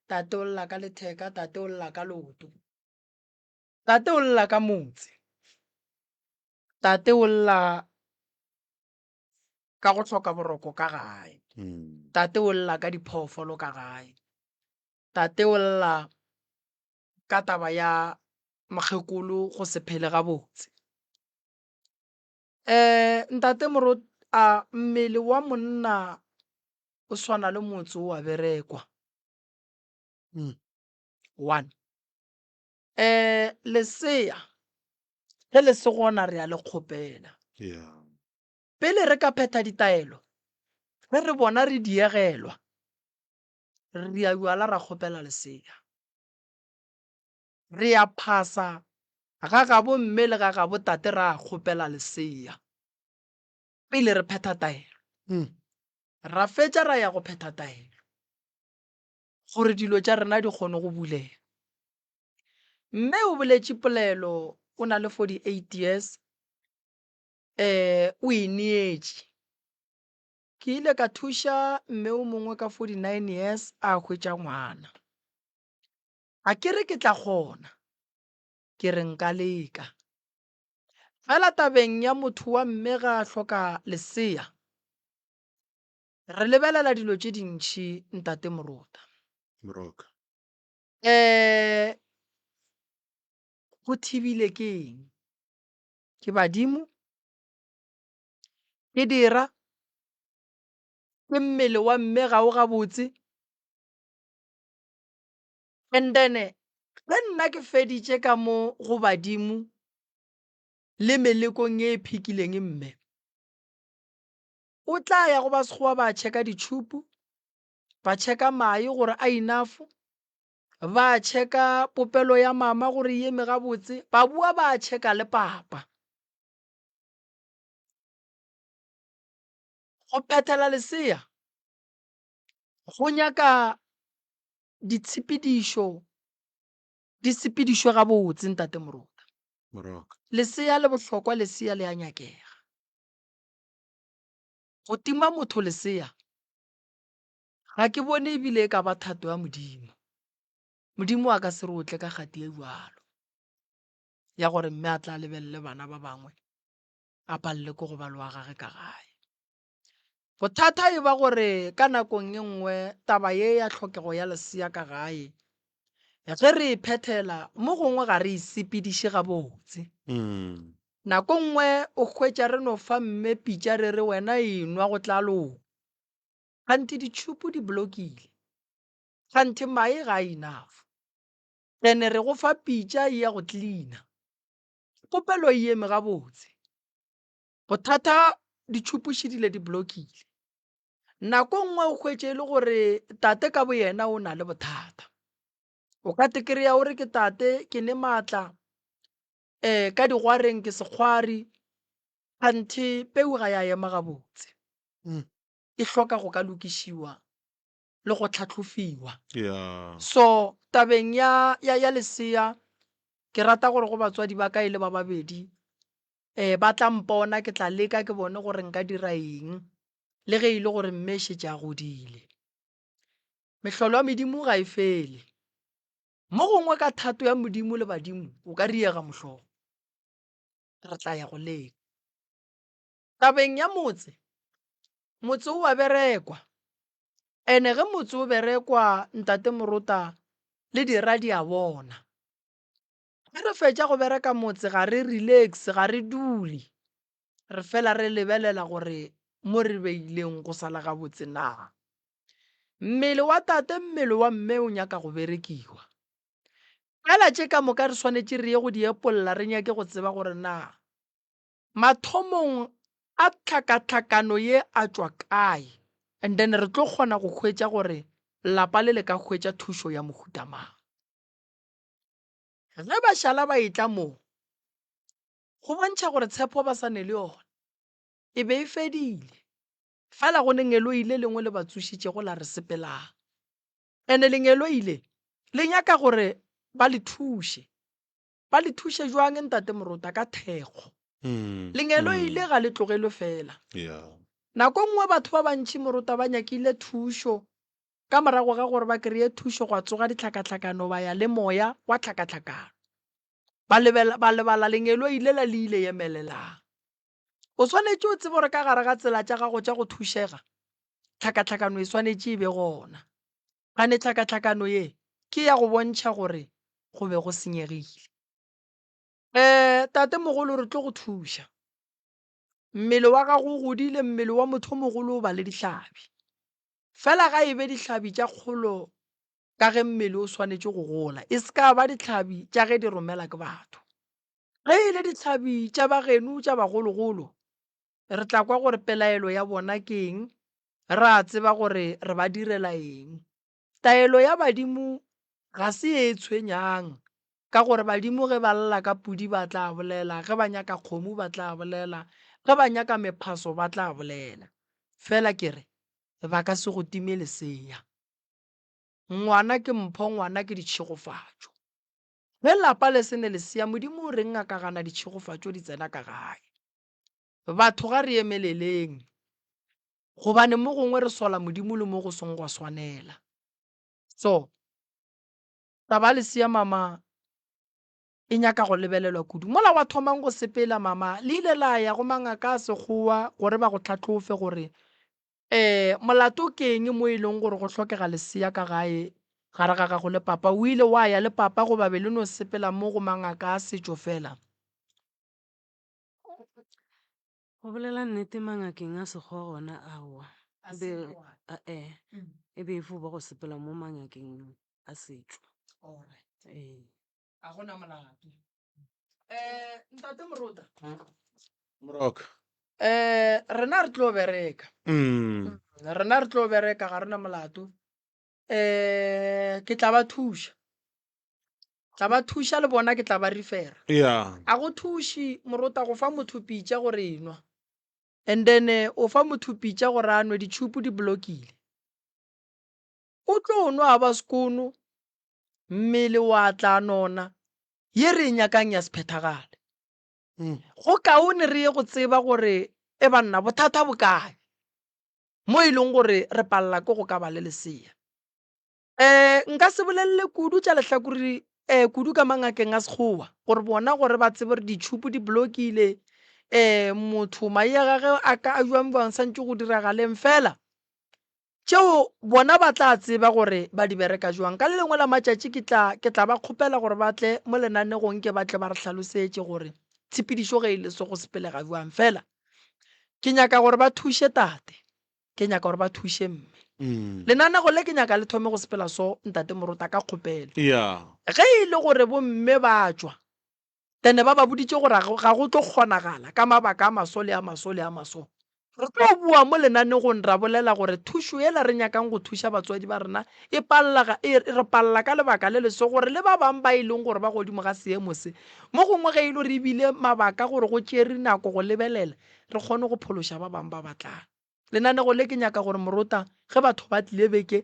tate o lla ka letheka, tate o lla ka leoto, tate o lla ka motse, tate o lla ka go tlhoka boroko ka gae, tate o lla ka diphoofolo ka gae, tate o lla ka taba ya mokgekolo go se phele ga botse. Ntate Morota mmele wa monna o swana le motse wa berekwa. 1 lesea ge le se gona re a le kgopela pele re ka phetha ditaelo ge re bona re diegelwa re a bjala ra kgopela lesea re a phasa ga gabo mme le ga gabo tate ra kgopela lesea pele re phetha taelo ra fetša ra ya go phetha taelo gore dilo tša rena di kgone go bulega. Mme o boletše polelo o na le 48 years o ineetše ke ile ka thuša mme o mongwe ka 49 years a hwetša ngwana a ke re ke tla kgona ke re nka leka fela tabeng ya motho wa mme ga a hloka lesea re lebelela dilo tše dintšhi ntate Morota go thibile ke eng ke badimo ke dira ke mmele wa mme ga o ga botse and then ge nna ke feditše ka mo go badimo le melekong e phikileng mme o tla ya go ba sekgowa ba tšheka ditšhupu ba tšheka mae gore a enough ba tšheka popelo ya mama gore ye me gabotse ba bua ba tšheka le papa go phethela lesea go nyaka disepedišo gabotse ntate Morota lesea le bohlokwa lesea le a nyakega go tima motho lesea ga ke bone ebile ka ba thato ya modimo a ka se re otle ka kgati e jalo ya gore mme a tla lebelele bana ba bangwe a palle ko go ba lwa gage ka gae. Bothata e ba gore ka nakong e nngwe taba ye ya tlhokego ya lesea ka gae ge re phethela mo gongwe ga re isepediše gabotse nako nngwe o hwetša re no fa mme pitša re re wena enwa go tla lona gante ditšhupu di blokile gante mae ga enough ene re go fa pitša ya go cleana popelo e eme gabotse bothata ditšhupuši dile di blokile nako nngwe o hwetše le gore tate ka bo yena o na le bothata o ka tekereya ore ke tate ke ne maatla ka digwareng ke sekgwari ganthe peu ga ya ema gabotse e hloka go ka lokišiwa le go tlhatlhofiwa so tabeng ya lesea ke rata gore go batswadi ba ka ile ba babedi ba tla mpona ke tla leka ke bone gore nka dira eng le ge ile gore mme šetše a godile mehlolo ya medimo ga e fele mo gongwe ka thato ya modimo le badimo o ka riega mohlogo re tla ya go leka tabeng ya motse o wa berekwa ene ge motse o berekwa ntate Morota le dira di a bona re fetša go bereka motse ga re relax ga re dule re fela re lebelela gore mo re beileng go sala ga botse na. Mmele wa tate mmele wa mme o nyaka go berekiwa fela tše ka moka re swanetše re ye go di epolola re nyake go tseba gore na mathomong a tlhakatlhakano ye a tšwa kae and then re tlo kgona go hwetša gore lapa le ka hwetša thušo ya mohuta mang. Ge ba šala ba etla moo go bontšha gore tshepo ba sa ne le yona e be e fedile fela go ne ngelo ile lengwe le ba tsošitše go la re sepelang ene lengelo ile le nyaka gore ba le thuše jwang ntate Moruta ka thekgo. Lengelo ile ga le tlogelwe fela nako nngwe batho ba bantši Moruta ba nyakile thušo ka morago ga gore ba kry-e thušo go tsoga ditlhakatlhakano ba ya le moya wa tlhakatlhakano ba lebala lengelo ile la le ile emelelang. O swanetše o tsebe gore ka gare ga tsela tša gago tša go thušega tlhakatlhakano e swanetše e be gona gane tlhakatlhakano ye ke ya go bontšha gore go be go senyegile. Tate mogolo re tlo go thuša mmele wa gago o godile mmele wa motho mogolo o ba le dihlabi fela ga e be dihlabi tša kgolo ka ge mmele o swanetše go gola e se ka ba dihlabi tša ge di romela ke batho. Ge e le dihlabi tša bageno tša bagologolo re tla kwa gore pelaelo ya bona ke eng re a tseba gore re ba direla eng. Taelo ya badimo ga se e tshwenyang ka gore badimo ge ba lla ka pudi ba tla bolela ge ba nyaka kgomo ba tla bolela ge ba nyaka mephaso ba tla bolela fela kere ba ka se go time leseya. Ngwana ke mpho ngwana ke ditšhegofatšo ge lapa le sene lesea modimo o reng a ka gana ditšhegofatšo di tsena ka gae. Batho ga re emeleleng gobane mo gongwe re sola modimo le mo go song gwa swanela. So taba lesea mama e nyaka go lebelelwa kudu mola wa thomang go sepela mama le ile la ya go mangaka a sekgowa gore ba go tlhatlhofe gore molato ke eng mo e leng gore go hlokega lesea ka gae gare ga gago le papa. O ile wa ya le papa go babe le no sepela mo go mangaka a setšo fela? Go bolela nnete mangakeng a sekgowa gona aowa e be e fo ba go sepela mo mangakeng a setšo. A gona molato. Ntate Moruta Moroka rena re tlo bereka ga rena molato. Ke tla ba thuša le bona ke tla ba refera a go thuši Moruta go fa motho pitša gore enwa and then o fa motho pitša gore a nwe ditšhupu di blokile o tlo nwa a ba sekono mmele wa tla nona ye re nyakang ya sephethagale. Go kaone re ye go tseba gore e banna bothata bokae mo e leng gore re palela ke go ka ba le lesea. Nka se bolelele kudu tša lehlakore kudu ka mangakeng a sekgowa gore bona gore ba tsebe gore ditšhupu di blokile motho mae a gage a ka a jwang bang santse go diragaleng fela tšeo bona ba tla tseba gore ba di bereka jwang. Ka le lengwe la matšatši ke tla ba kgopela gore ba tle mo lenanegong ke batle ba re hlalosetše gore tshepedišo ge e le se go sepelega jwang fela ke nyaka gore ba thuše tate ke nyaka gore ba thuše mme. Lenanego le ke nyaka le thome go sepela so ntate Moruta ka kgopelo ge e le gore bomme ba tšwa tene ba boditše gore ga go tlo kgonagala ka mabaka a maso le a maso le a maso. Re tlo bua mo lenanegong ra bolela gore thušo ela re nyakang go thuša batswadi ba rena re palela ka lebaka le leso gore le ba bang ba e leng gore ba godimo ga seemo se mo gongwe ge e le re ebile mabaka gore go tšere nako go lebelela re kgone go phološa ba bang ba batlang. Lenanego le ke nyaka gore Moruta ge batho ba tlile beke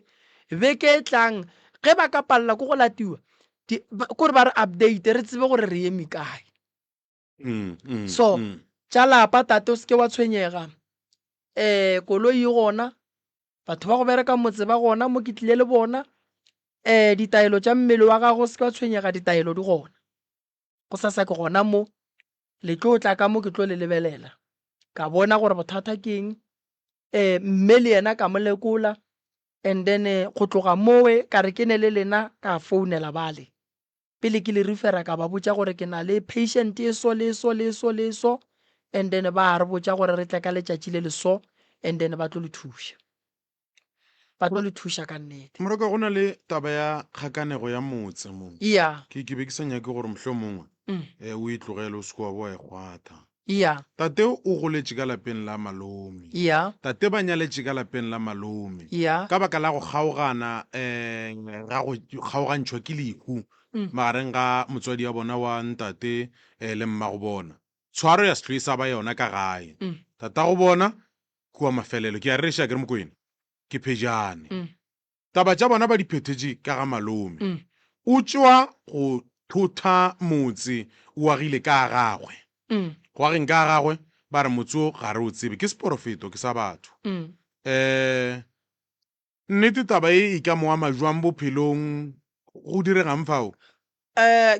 e tlang ge ba ka palela ko go latiwa kore ba re update re tsebe gore re eme kae. So tša lapa tate o seke wa tshwenyega koloi gona batho ba go bereka motse ba gona mo ke tlile le bona ditaelo tša mmele wa gago seke wa tshwenyega ditaelo di gona go sasa ke gona mo le tlo tla ka mo ke tlo le lebelela ka bona gore bothata ke eng mme le yena ka molekola and then go tloga mowe ka re ke ne le lena ka founela bale pele ke le refera ka ba botsa gore ke na le patient e so le so le so le so, and then ba re botsa gore re tle ka letšatši le le so, and then ba tlo le thuša ka nnete. Moroka, go na le taba ya kgakanego ya motse mo ke be ke sa nyake gore mohlho mongwe o e tlogele o seke wa bo wa e gwata. Tate o goletše ka lapeng la malome, tate ba nyaletše ka lapeng la malome, ka baka la go kgaogana ga go kgaogantšhwa ke lehu magareng ga motswadi wa bona wa ntate le mma go bona. Tshwaro ya setlo e sa ba yona ka gae. Tata go bona kua mafelelo ke a reša ke re Mokwena ke phejane. Taba tša bona ba di phethetše ka ga malome. O tšwa go thotha motse o agile ka gagwe. Go ageng ka gagwe ba re motse o ga re o tsebe ke seporofeto ke sa batho. Nnete taba e ka moa majwang bophelong go diregang fao?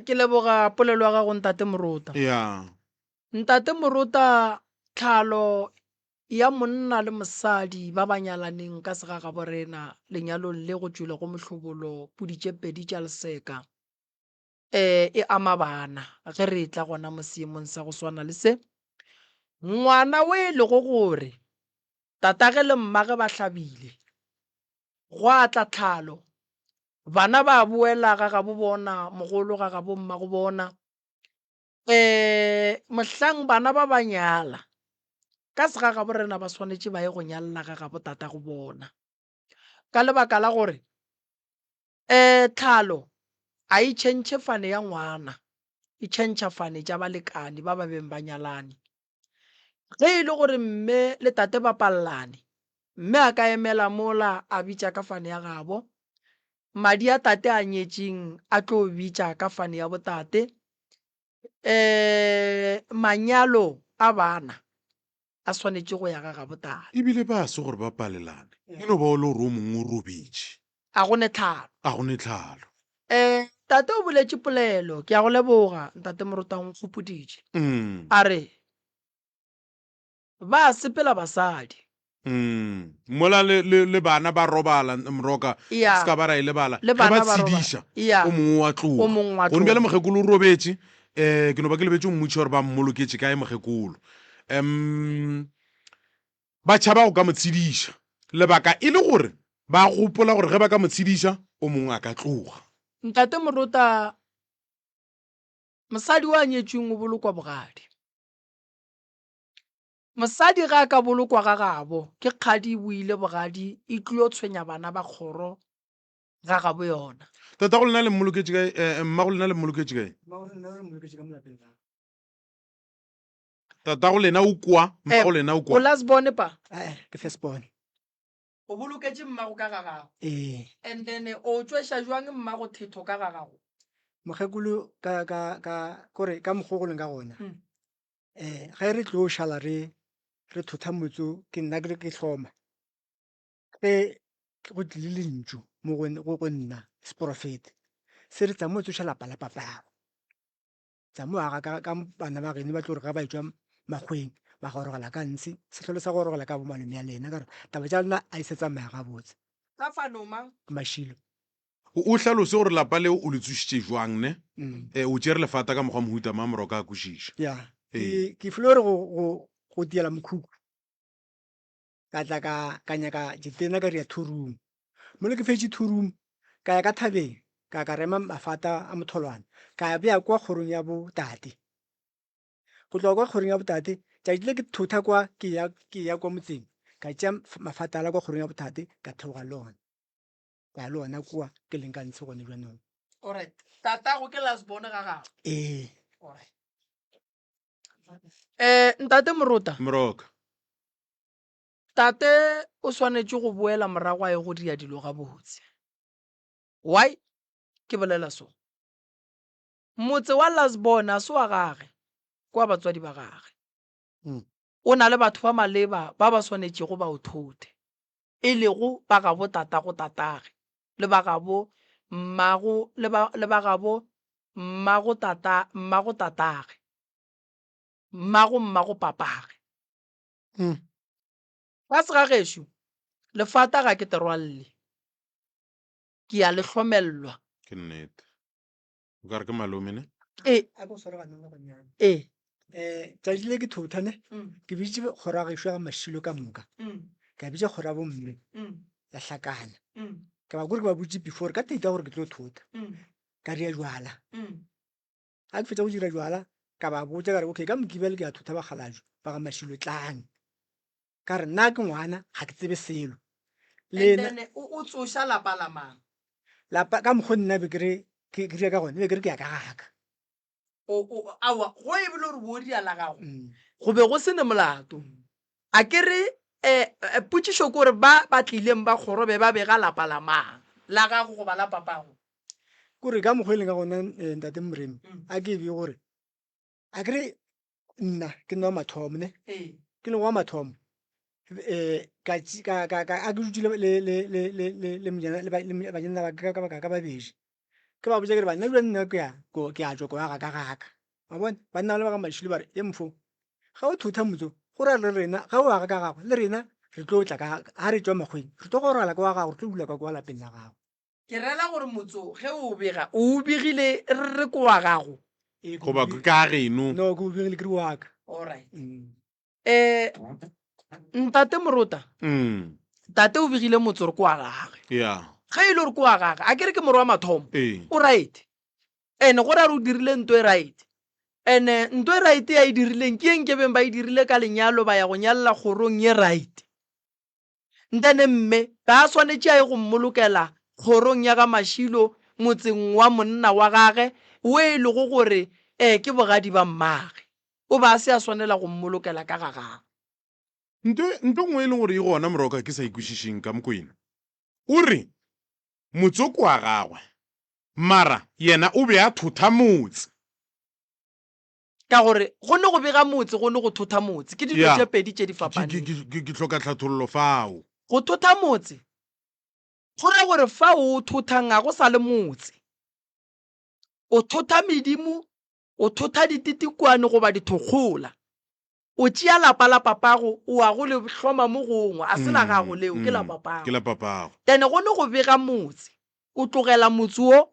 Ke leboga polelo ya gago Ntate Morota. Ntate Morota, tlhalo ya monna le mosadi ba ba nyalaneng ka segaga borena lenyalong le go tšwile go mohlobolo puditše pedi tša leseka e ama bana ge re tla gona mo seemong sa go swana le se. Ngwana o e lego gore tatage le mmage ba hlabile go a tla tlhalo, bana ba boela ga ga bo bona mogolo ga ga bo mma go bona. Mohlang bana ba banyala ka segaga borena ba swanetše ba ye go nyalla ga ga bo tata go bona, ka lebaka la gore tlhalo a e tšhentšhe fane ya ngwana, e tšhentšha fane tša balekane ba ba beng ba nyalane. Ge e le gore mme le tate ba pallane, mme a ka emela mola a bitša ka fane ya gabo, madi a tate a nyetšeng a tlo bitša ka fane ya botate. Manyalo a bana a swanetše go ya ga ga botate. Ebile ba se gore ba palelane e no ba o le gore o mongwe o robetše, a go ne tlhalo. Tate o boletše polelo, ke a go leboga Ntate Morota o nkgopoditše. A re ba sepela basadi mola le bana ba robala Moroka ska ba ra e lebala ga ba tshediša o mongwe wa tloga gone bjale mokgekolo o robetše. Ke no ba ke lebetse o mmotše gore ba mmoloketše kae mokgekolo. Ba tšhaba go ka mo tshediša lebaka e le gore ba gopola gore ge ba ka mo tshediša o mongwe a ka tloga. Ntate Morota, mosadi wa nyetšweng o bolokwa bogadi. Mosadi ga a ka bolokwa ga gabo ke kgadi buile bogadi e tlile o tshwenya bana ba kgoro ga gabo yona. Tata go lena le mmoloketše kae? Mma go lena le mmoloketše kae? Tata go lena o kwa, mma go lena o kwa. O last born pa? Ke first born. O boloketše mmago ka ga gago? And then o tšweša jwang mmago thetho ka ga gago? Mokgekolo kore ka mokgogoleng ka gona ge re tlo šala re thotha motso ke nna ke hloma ge go tlile lentšu mo go nna seporofete se re tsa mo tsoša lapa la papago tsa mo aga ka bana ba gene ba tlo re ga ba etswa makgweng ba gorogela ka ntse setlholo sa go gorogela ka bo malome ya lena ka re taba tša lena a e se tsamaya ga botse ka fanoma mašilo. O hlalose gore lapa leo o le tsošitše jwang ne o tšere lefata ka mokgwa mohuta ma Moroka a kwešiša. Ke file gore go diela mokhukhu ka tla ka nyaka ditena ka ria two room mo le ke fetše two room ka ya ka thabeng ka rema mafata a motholwana ka ya bea kwa kgorong ya botate. Go tloga kwa kgorong ya botate tšatši le ke thotha kwa ke ya kwa motseng ka tšea mafata ala kwa kgorong ya botate ka theoga lona ka ya le ona kua ke leng ka ntshe gone jwanong. Alright, tata go ke last born ga gago? Ntate Morota, tate o swanetše go boela morago a ye go dira dilo ga botse. Why ke bolela so? Motse wa lasbon a se wa gage kwa batswadi ba gage. O na le batho ba maleba ba ba swanetšego ba o thothe e lego ba gabo tata go tatage le ba gabo mmago le ba gabo mmago tatage mmago papage. Ka se ga gešo lefata ga ke terwalle ke ya le hlomelwa. Ke nnete. o ka re ke malome ne a go swara bana ba banyane tšatši le ke thothane ke bitse kgoro ga ešwa ga mašilo ka moka ka bitsa kgoro bo mme ya hlakana ka ba kore ke ba botse before ka teita gore ke tlo thota ka ria jwala ga ke fetsa go dira jwala ka ba botsa ka re okay ka mokibele ke a thota ba galajwe ba ga mašilo tlang ka re nna ke ngwana ga ke tsebe selo o tsoša lapa la mang lapa ka mokgwa nna be ke ria ka gone be kere ke ya ka gaka awa go e bile gore bodia la gago go be go sene molato a kere putsišo ke gore ba tlileng ba kgoro be ba bega lapa la mang la gago go ba la papago kore ka mokgwa e leng ka gona ntate moremi a ke be gore a kere nna ke nna wa mathomo ne ke leng wa mathomo a ke dutile le banyana ba ka babedi ke ba botsa kere banna dula nna ke a tswa ko ya gaka wa bona banna le ba ga mašilo ba re ye mfo ga o thotha motso gore le rena ga o aga ka gago le rena re tlo tla ga re tswa makgweng re tlo gorala ka wa gago re tlo dula ka kwa lapeng la gago ke rela gore motso ge o bega o begile re ko wa gago goba ke ka geno no ke o begile ke re wa ka alright ntate morota tate o begile motso re ko wa gage ya ga ile gore ko wa gage a kere ke moro wa mathomo o right ene gore a re o dirile ntho e right ene ntho e right ya e dirileng ke eng ke beng ba e dirile ka lenyalo ba ya go nyalela kgorong ye right ntene mme ba swanetše a ye go mmolokela kgorong ya ga mašilo motseng wa monna wa gage o e le go gore ke bogadi ba mmage o ba se a swanela go mmolokela ka ga gagwe ntho ngwe e leng gore e gona moroka ke sa ikwešišeng ka mokwena o re motsoko wa gagwe mara yena o be a thotha motse ka gore go ne go bega motse go ne go thotha motse ke dilo tše pedi tše di fapaneng ke tlhoka tlhathololo fao go thotha motse go ra gore fa o thothang ga go sa le motse o thotha medimo o thotha dititikwane goba dithokgola o tšea lapa la papago o a go le hloma mo gongwe a se la gago leo ke la papago tene go ne go bega motse o tlogela motse o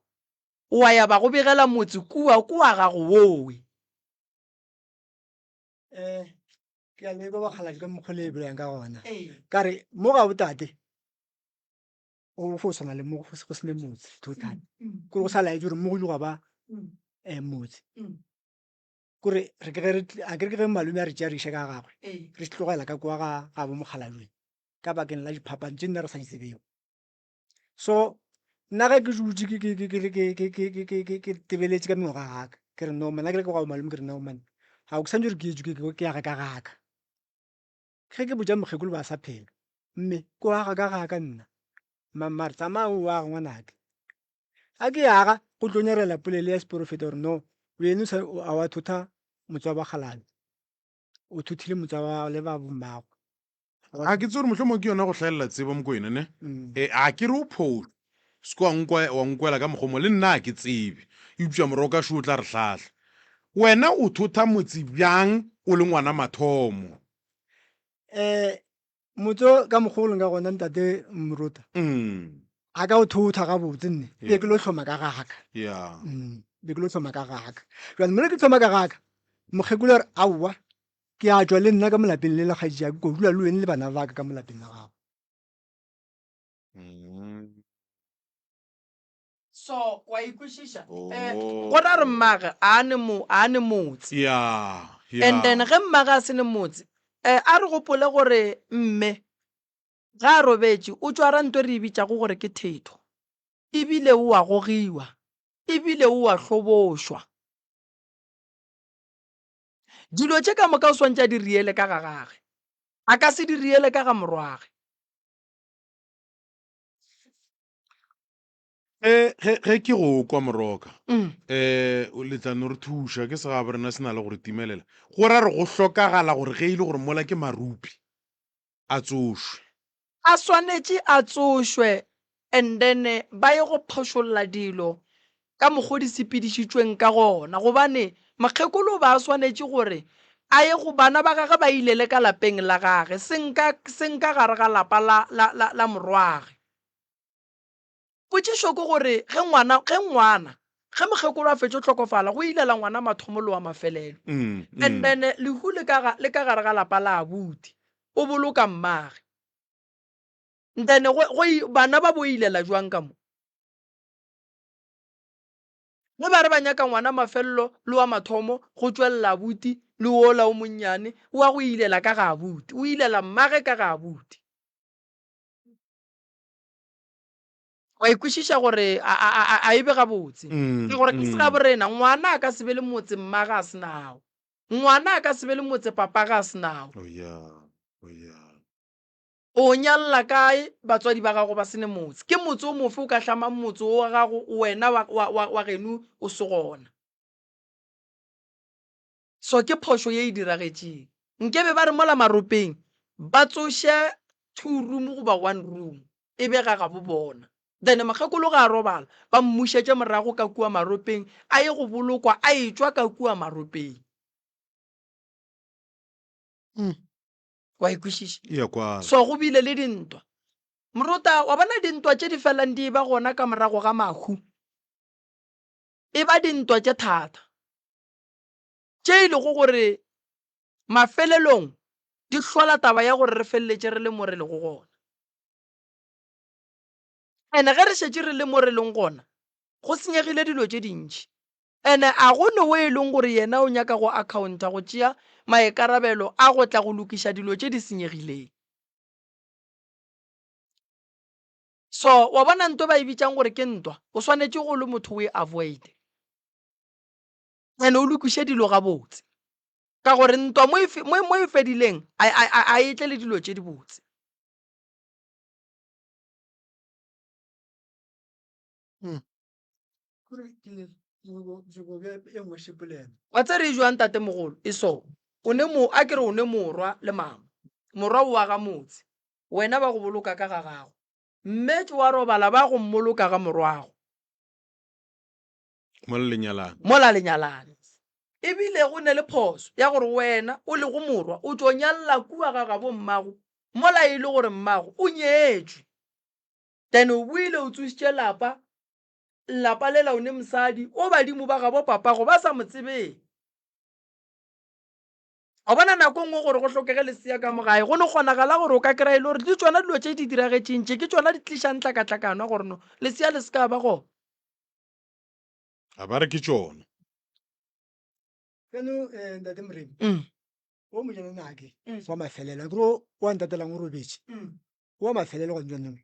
wa ya ba go begela motse kua gago wowe ke a leba ba kgalaje ka mokgwa le belang ka gona ka re mo ga botate o fo tshwana le mo go sene motse total kore go sa laetse gore mo go le ga ba motse kore a kere ke ge malome a re tšea re iša ka gagwe re tlogela ka kwa ga bo mokgalajweng ka bakeng la diphapang tše nna re sa di tsebego so nna ge ke dutse ke tebeletše ka mengwaga gaka ke re no mana ke re ke gwa malome ke re no man ga ke santse gore ke etswe ke yaga ka gaka ge ke botsa mokgekolo ba sa phela mme ko aga ka gaka nna mamare tsamaya o aga ngwanake a ke yaga go tlo nyarela polele ya seporofeta gore no weno a wa thotha motse wa bagalabe o thothile motse wa le ba bommago a ke tse gore mohlomong ke yona go hlaelela tsebo mokwena ne a ke re o pholo se wa nkwela ka mokgomo le nna a ke tsebe eupša moroka šo o tla re tlhatlha wena o thotha motse bjang o le ngwana mathomo motse ka mogolong ka gona ntate morota a ka o thotha ga botse nne be ke lo hloma ka gaka be ke lo hloma ka gaka jale mole ke hloma ka gaka mokgekolo re aowa ke a tswa le nna ka molapeng le lekgadija ko dula le wene le bana baka ka molapeng la gago so wa ikwešiša go ra re mmage a ne motse and then ge mmage a se ne motse a re gopole gore mme ga a robetše o tswa ra nto re e bitšago gore ke thetho ebile o a gogiwa ebile o a hlobošwa dilo tše ka moka o swantše a di riele ka ga gage a ka se di riele ka ga morwage ge ke go kwa moroka letlano re thuša ke segabe rena se na le gore timelela go ra re go hlokagala gore ge ile gore mola ke marupi a tsošwe a swanetše a tsošwe and then ba ye go phošolola dilo ka mokgwa di sepedišitšweng ka gona gobane makgekolo ba a swanetše gore a ye go bana ba gage ba ile le ka lapeng la gage senka gare ga lapa la morwage potšišo ke gore ge ngwana ge mokgekolo a fetse o tlhokofala go ilela ngwana mathomo le wa mafelelo and then lehu le ka gare ga lapa la abuti o boloka mmage then bana ba bo ilela jwang ka mo le ba re ba nyaka ngwana mafelelo le wa mathomo go tswelela abuti le ola o monnyane wa go ilela ka ga abuti o ilela mmage ka ga abuti wa ikwešiša gore a ebe gabotse ke gore ke se ga borena ngwana a ka se be le motse mmaga a senao ngwana a ka se be le motse papa ga a senao o nyalla kae batswadi ba gago ba sene motse ke motse o mofe o ka hlamang motse o wa gago wena wa geno o se gona so ke phošo ye e diragetšeng nkebe ba re mola maropeng ba tsoše 2 room goba 1 room e be ga bo bona then mokgekolo ga a robala ba mmušetše morago ka kua maropeng a ye go bolokwa a etswa ka kua maropeng wa ikwešiša so go bile le dintwa moruta wa bona dintwa tše di felang di ba gona ka morago ga mahu e ba dintwa tše thata tše ile go gore mafelelong di hlola taba ya gore re feleletše re le mo re le go gona ene ge re šetše re le mo re leng gona go senyegile dilo tše dintši ene a gone o e leng gore yena o nyaka go accounta go tšea maekarabelo a go tla go lokiša dilo tše di senyegileng so wa bona nto ba e bitšang gore ke ntwa o swanetše go le motho o e avoid ene o lokiše dilo gabotse ka gore ntwa mo e fedileng a etle le dilo tše di botse wa tse re e jwang tate mogolo e so a kere o ne morwa le mama morwa o wa ga motse wena ba go boloka ka ga gago mme ke wa robala ba go mmoloka ga morwago mola lenyalane ebile go ne le phoso ya gore wena o le go morwa o tlo nyalla kua ga gabo mmago mola e le gore mmago o nyetšwe then o buile o tsošitše lapa le laone mosadi o badimo ba gabo papago ba sa mo tsebeng a bona nako nngwe gore go hlokege lesea ka mogae go ne kgonagala gore o ka kry-e le gore di tsona dilo tše di diragetšintše ke tsona di tlišang tlakatlakano gore no lesea le se ka ba gona a ba re ke tsona keno ntate Moremi o mojana nake wa mafelelo kro wa ntatelang o robetše wa mafelelo go ntswaneng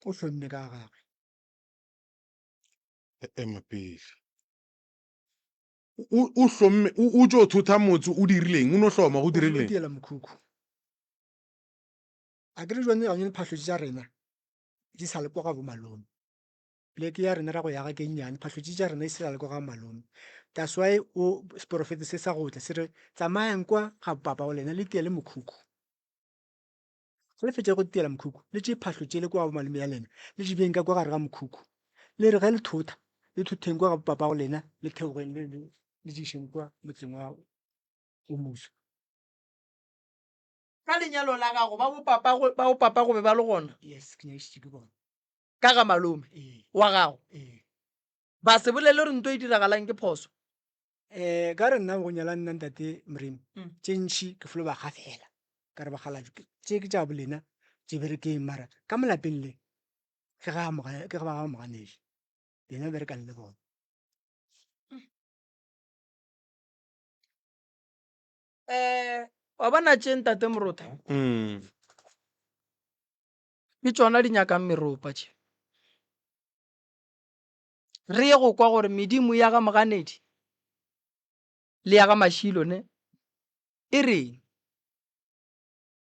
o hlomme ka gagwe emapele o hlomme o tšo thutha motse o dirileng o no hloma go dirileng tiela mokhukhu a ke re jwane ga nyone phahlotše tša rena di sa le kwa ga bo malome pleke ya rena ra go yaga ke nnyane phahlotše tša rena di sa le kwa ga malome that's why o seporofete se sa gotla se re tsamayang kwa ga papa go lena le tiele mokhukhu ge le fetše go tiela mokhukhu le tše phahlotše le kwa bo malome ya lena le di beng ka kwa gare ga mokhukhu le re ge le thutha le thutheng kwa ga papa go lena le theogeng le dišeng kwa motseng wa o muso ka lenyalo la gago ba bo papa go be ba le gona yes ke nyakišitše ke bona ka ga malome wa gago ba se bolele gore nto e diragalang ke phoso ka re nna go nyala nna ntate Moremi tše ntšhi ke folo ba ga fela ka re bagala tše ke tša bolena tše berekeng mara ka molapeng le ke ga ba moganedi lena berekang le bona wa bona tše ntate Morota ke tšona di nyakang meropa tše re ye go kwa gore medimo ya ga moganedi le ya ga mašilo ne e reng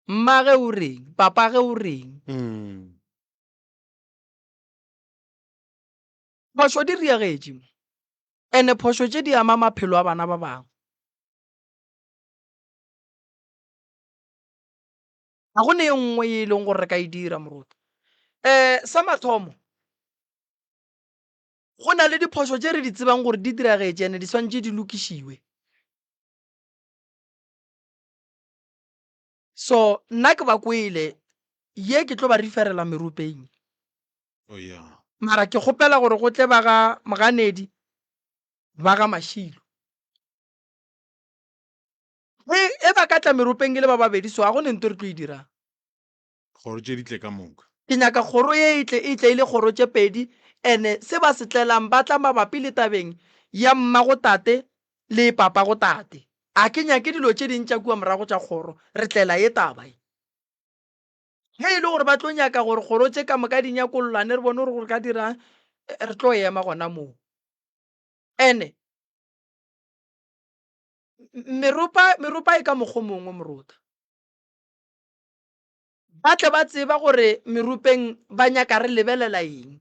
mma ge o reng papa ge o reng phošo di reagetše ene phošo tše di ama maphelo a bana ba bangwe ga go ne e nngwe e leng gore re ka e dira Moruta sa mathomo go na le diphošo tše re di tsebang gore di diragetše ene di swantše di lokišiwe so nna ke ba kwele ye ke tlo ba referela meropeng mara ke kgopela gore go tle ba ga moganedi ba ga Mashilo e ba ka tla meropeng ke le ba babedi so a go ne nto re tlo e dirang kgoro tse di tle ka moka ke nyaka kgoro e tle e le kgoro tse pedi ene se ba se tlelang ba tla mabapi le tabeng ya mma go tate le papa go tate a ke nyake dilo tse dintša kua morago tša kgoro re tlela ye taba ge e le gore ba tlo nyaka gore kgoro tse ka moka di nyakololwane re bone gore gore ka dirang re tlo ema gona moo ene meropa e ka mokgo mongwe moruta ba tle ba tseba gore meropeng ba nyaka re lebelela eng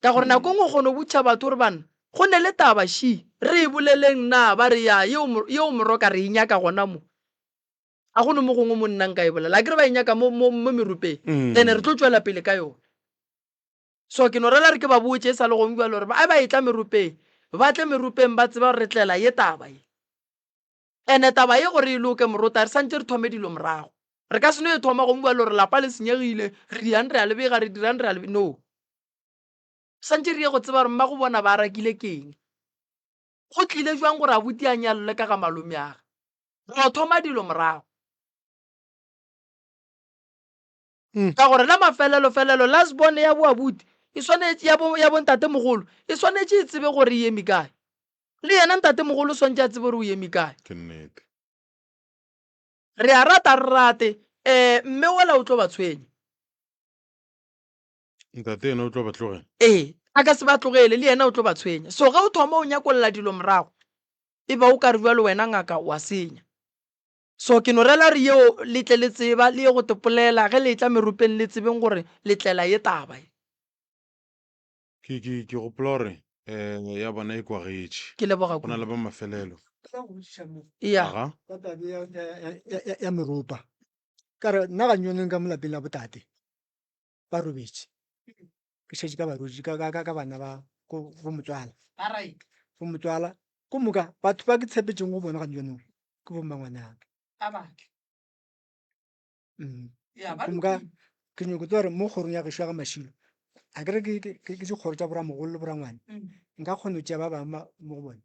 ka gore nako ngwe kgone botšha batho gore bana go ne le taba shi re e boleleng na ba re ya yeo moroka re e nyaka gona mo a gone mo gongwe mo nnang ka e bolela ke re ba e nyaka mo meropeng then re tlo tswela pele ka yone so ke no rela re ke ba botse e sa le gongwe bjale gore ba e tla meropeng ba tle meropeng ba tseba gore re tlela ye taba ye ene taba ye gore e loke morota re santse re thome dilo morago re ka seno e thoma gongwe bjale gore lapa le senyegile re diang re a lebega re dirang re a lebe no santse re ye go tseba gore mma go bona ba rakile keng go tlile jwang gore abuti a nyalole ka ga malome aga go thoma dilo morago ka gore la mafelelo last born ya boabuti e swanetse ya bontate mogolo e swanetse e tsebe gore e eme kae le yena ntate mogolo swantse a tsebe gore o eme kae ke nnete re a rata re rate mme wela o tlo ba tshwenye ntate ena o tlo ba tlogela a ka se ba tlogele le yena o tlo ba tshwenya so ga o thoma o nyakolola dilo morago e ba o ka re jwa le wena ngaka wa senya so ke no rela re yeo le tle le tseba le ye go tepolela ge le tla meropeng le tsebeng gore le tlela ye taba ke gopola gore ya bona e kwagetše ke leboga go na le ba mafelelo ya ya meropa ka re nna ga nyoneng ka molapeng la botate ba robetse ke šetše ka baroji ka bana ba go motswala ko moka batho ba ke tshepetseng go bona ga nyoneng ke bomma ngwanaka moka ke nyoko tsa gore mo kgorong ya gešo ya ga Mashilo a kere ke dikgoro tša boramogolo le borangwane nka kgone go tšea ba bangwe mo go bone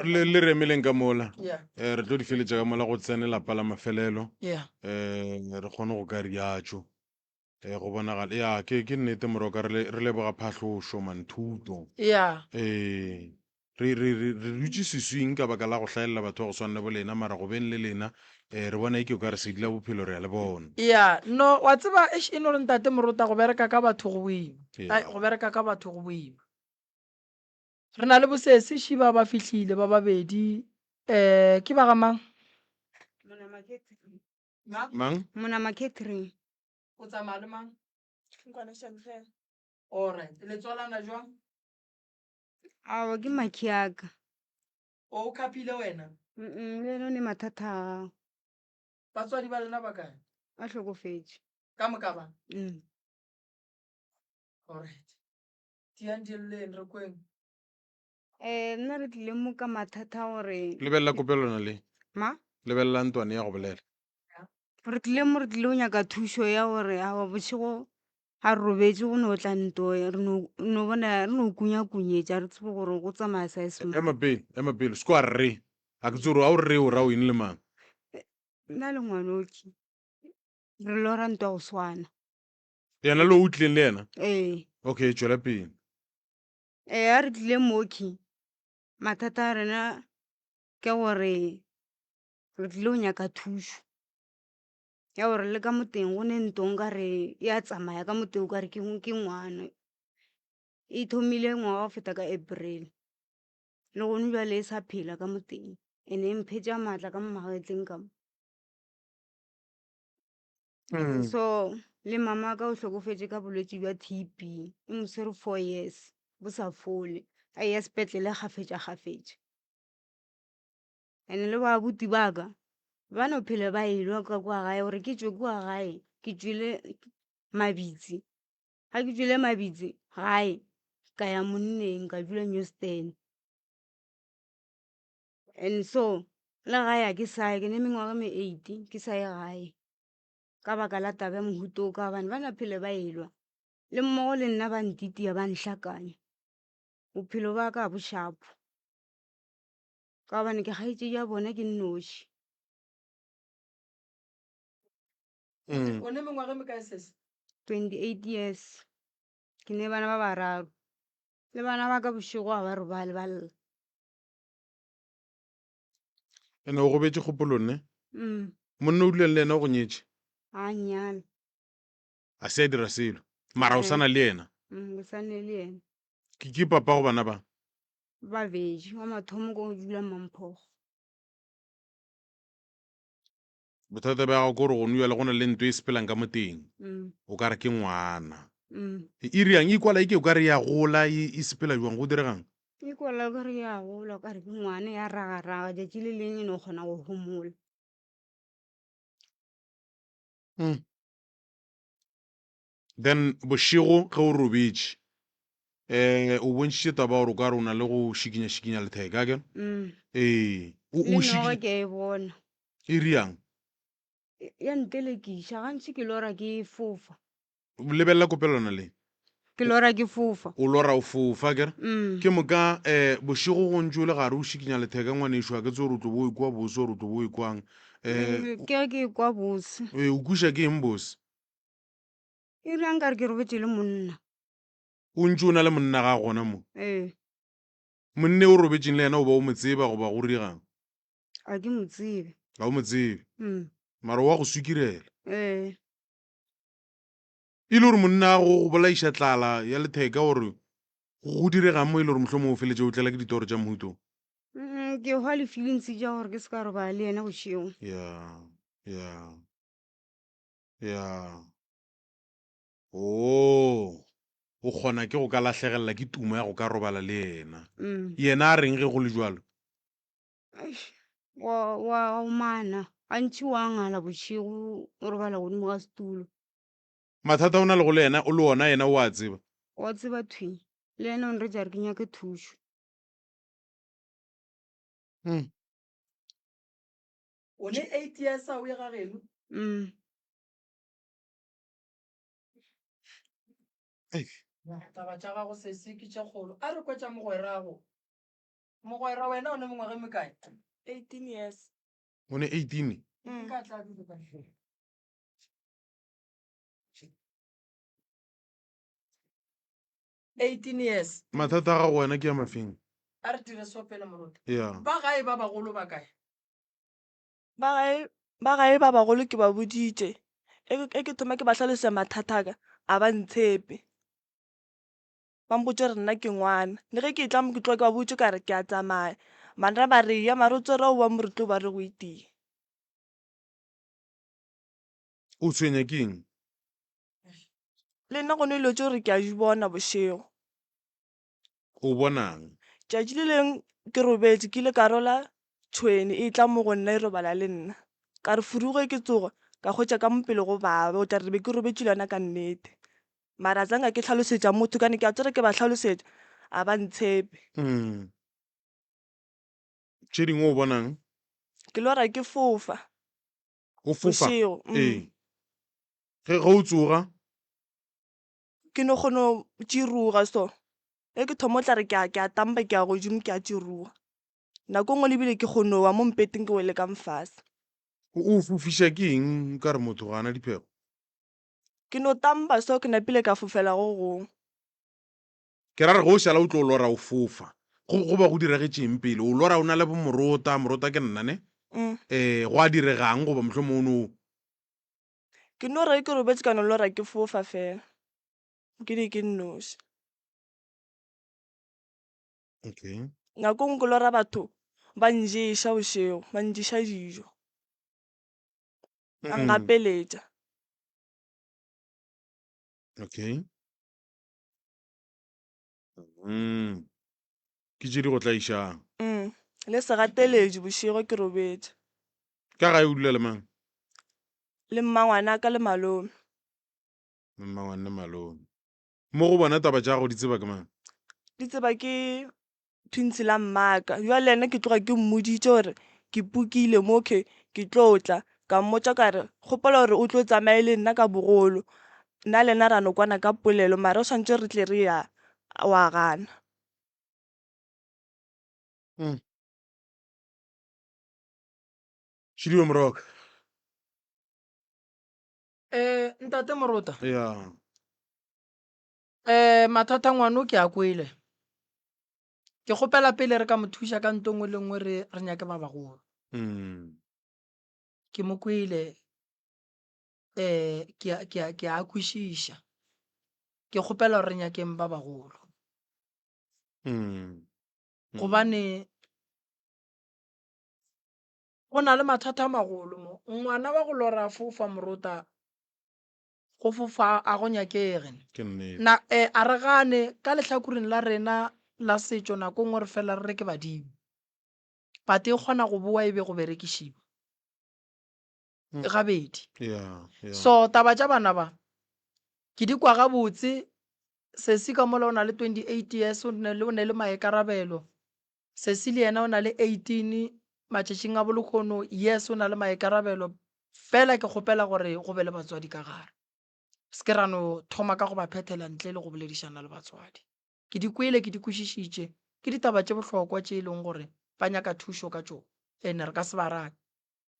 le re emeleng ka mola re tlo di feletša ka mola go tsene lapa la mafelelo re kgone go ka riatšo go bonagala ya ke nnete moroka re leboga phatlhošo manthuto re dutse seswing ka baka la go hlaelela batho ba go swanele bo lena mara go beng le lena re bona eke o ka re sedila bophelo re ya le bona no wa tseba e no re ntate morota go bereka ka batho go boima re na le bosese šiba ba fihlile ba babedi ke ba ga mang Monama Catherine o tsamaya le mang alright le tswalana jwang ao ke Makiaka o kapile wena le no ne mathata a gago batswadi ba lena ba kae a tlhokofetše ka moka ba alright tiang dielleng re kweng nna re tlile mo ka mathata gore lebelela kopelona le ma lebelela ntwane ya go bolela re tlile mo re tlile go nyaka thušo ya gore a botšego ga re robetse go ne o tla nto re no kunya-kunyetša re tsebe gore go tsamaya ema pele se ko a rre a ke tse gore a o rre o ra o ine le mang nna le ngwanoki re lo ra ntwa go swana yena le o utlileng le yena okay tswela pele a re tlile mooki mathata a rena ke gore re tlile go nyaka thušo ya gore le ka moteng go ne ntong ka re ya tsamaya ka moteng o ka re ke ngwana e thomile ngwaga go feta ka April le gone jwale e sa phela ka moteng ene e mphetša maatla ka mmagatleng ka mo so le mama ka o hlokofetše ka bolwetse bja TB e mosere 4 years bo sa fole a ya sepetlele gafetša ene le babuti baka ba no phela ba elwa ka kwa gae gore ke tswe kwa gae ke tswile Mabitsi ga ke tswile Mabitsi gae ka ya monneng ka dula Newston and so le gae a ke saye ke ne mengwaga me 8 ke sa ye gae ka baka la taba ya mohuto o ka bane ba na phele ba elwa le mmogo le nna ba ntitia ba ntlhakanya bophelo ba ka bo shapo ka bane ke kgaetse ja bona ke nnoši. O ne mengwaga e mekae sese? 28 years ke ne bana ba bararo le bana ba ka bošego a ba robale ba lla. ene o gobetse kgopolo nne Mm, monna o duleng le ena o go nyetse a nyala. a se a dira selo mara o sana le ena Ke sane le ena ke papa go bana ba babedi wa mathomo ko go dula Mamphogo. bothata ba gago ke gore go nuela go na le ntho e sepelang ka mo teng Mm, o ka re ke ngwana mm. e riang e kwala ke o ka re ya gola e sepela jwang go diregang E kwala ka re ya gola ka re ke ngwane ya raga-raga tšatši le leng e ne o kgona go homola. then bošego ge o robetse o bontšhitše taba gore o ka re o na le go šikinya letheka ke Mm. ee Le noge ke e bona e riang ya ntelekiša gantši ke lora ke fofa lebelela kopelwana le ke lora ke fofa. o lora o fofa kere Mm. ke moka bošego go ntse o le gare o šikinya letheka ngwanešo a ke tse gore o tlo bo o kwa bose gore o tlo bo o kwang Ke kwa bose o kuša ke eng bose e rang ka re ke robetse le monna. o ntse o na le monna ga gona mo Ee, monne o robetseng le yena o ba o mo tseba goba go rigang a ke mo tsebe. ga o mo tsebe Mm. mara wa go sukirela Ee, e le gore monna a go bolaiša tlala ya letheka gore go diregang mo e le gore mohlomong o feletse o tlela ke ditoro tša mohutong ke hwa le feelings ja gore ke se ka robala le ena bošego. ya o kgona ke go ka lahlegelela ke tumo ya go ka robala le ena yena a reng ge go le jalo Wa mana gantši wa ngala bošego o robala godimo ga setulo. mathata o na le go le yena o le ona yena o a tseba Wa tseba thweng le ena o nre jare ke nyake thušo. O ne 8 years a o ye ga geno? Taba tša gago sese ke tša kgolo a re kwetša mogwera wena o ne mengwaga e mekae? 18 years. o ne 18 Ka tla dilo ka hle. 18 years mathata a gago wena ke ya mafeng a re dire sopele moroto ya ba gae ba bagolo ba kae? ba gae ba bagolo ke ba boditše e ke thoma ke ba tlhalose mathata ka a ba ntshepe ba mpotse re nna ke ngwana le ge ke tla mo ke tloa ke ba botse ka re ke a tsamaya manra ba re ya mare o tsere o ba moretlo ba re go itia o tshwenya ke eng le nna gone ilo tse gore ke a di bona bošego o bonang tšatši le leng ke robetse ke ile ka rola tšhweni e tla mo go nna e robala le nna ka re furuge ke tsoga ka kgwetša ka mopele go baba o tla re be ke robetse le yona ka nnete mara tsanga ke tlhalosetša motho kane ke a tsere ke ba tlhalosetša a ba ntshepe tše dingwe o bonang ke lora ke fofa o fofa bošego ee ge o tsoga ke no kgone tširuga so e ke thomo tla re ke a tampa ke a godimo ke a tširuga nako ngwe lebile ke kgone wa mo mpeteng ke wele ka mfase o fofiša ke eng ka re motho gana diphego ke no tampa so ke napile ka fofela go gongwe ke ra re go o šala o tlo o lora o fofa go ba go diregetseng pele o lora o na le bo morota ke nna ne go a diregang goba mohlho mo ono ke no re ke robetse ka no lora ke fofa fela ke di ke nnoši okay nako ngwe ke lora batho ba nješa bošego ba nješa dijo ba ngapeletša okay ke tše di go tlaišang le se gateletše bošego ke robetse ka gae o dula le mang le mmangwana ka le malome mmangwane malome mo go bona taba tša go di tseba ke mang di tseba ke twintse la mmaka jwa le ena ke tloga ke mmoditše gore ke pukile mo ke tlo tla ka mmotsa ka re gopola gore o tlo tsamaye le nna ka bogolo nna le ena ra no kwana ka polelo mare o tshwanetse re tle re ya wa gana. Shediwe Moroka. Ntate Morota, Yeah. mathata ngwano ke a kwele. Ke gopela pele re ka mo thuša ka nto nngwe le nngwe re nyake ba bagolo. Ke mo kwele ke a kwešiša. Ke gopela gore re nyakeng ba bagolo. Gobane go na le mathata a magolo mo. Ngwana wa go lora a fofa Morota, go fofa a go nyakege. A re gane ka lehlakoreng la rena la setšo nako nngwe re fela re ke badimo. But e kgona go boa e be go berekišiwa. Gabedi. So taba tša bana ba ke di kwa gabotse. Sesi ka mola o na le 28 years o ne le maekarabelo. Sesi le yena o na le 18 matšatšing a bolokgono. Yes o na le maekarabelo. Fela ke gopela gore go be le batswadi ka gare. Se ke ra no thoma ka go ba phethela ntle le go boledišana le batswadi. Ke di kwele ke di kwešišitše. Ke ditaba tše bohlokwa tše e leng gore ba nyaka thušo ka tšo. Ene re ka se ba rate.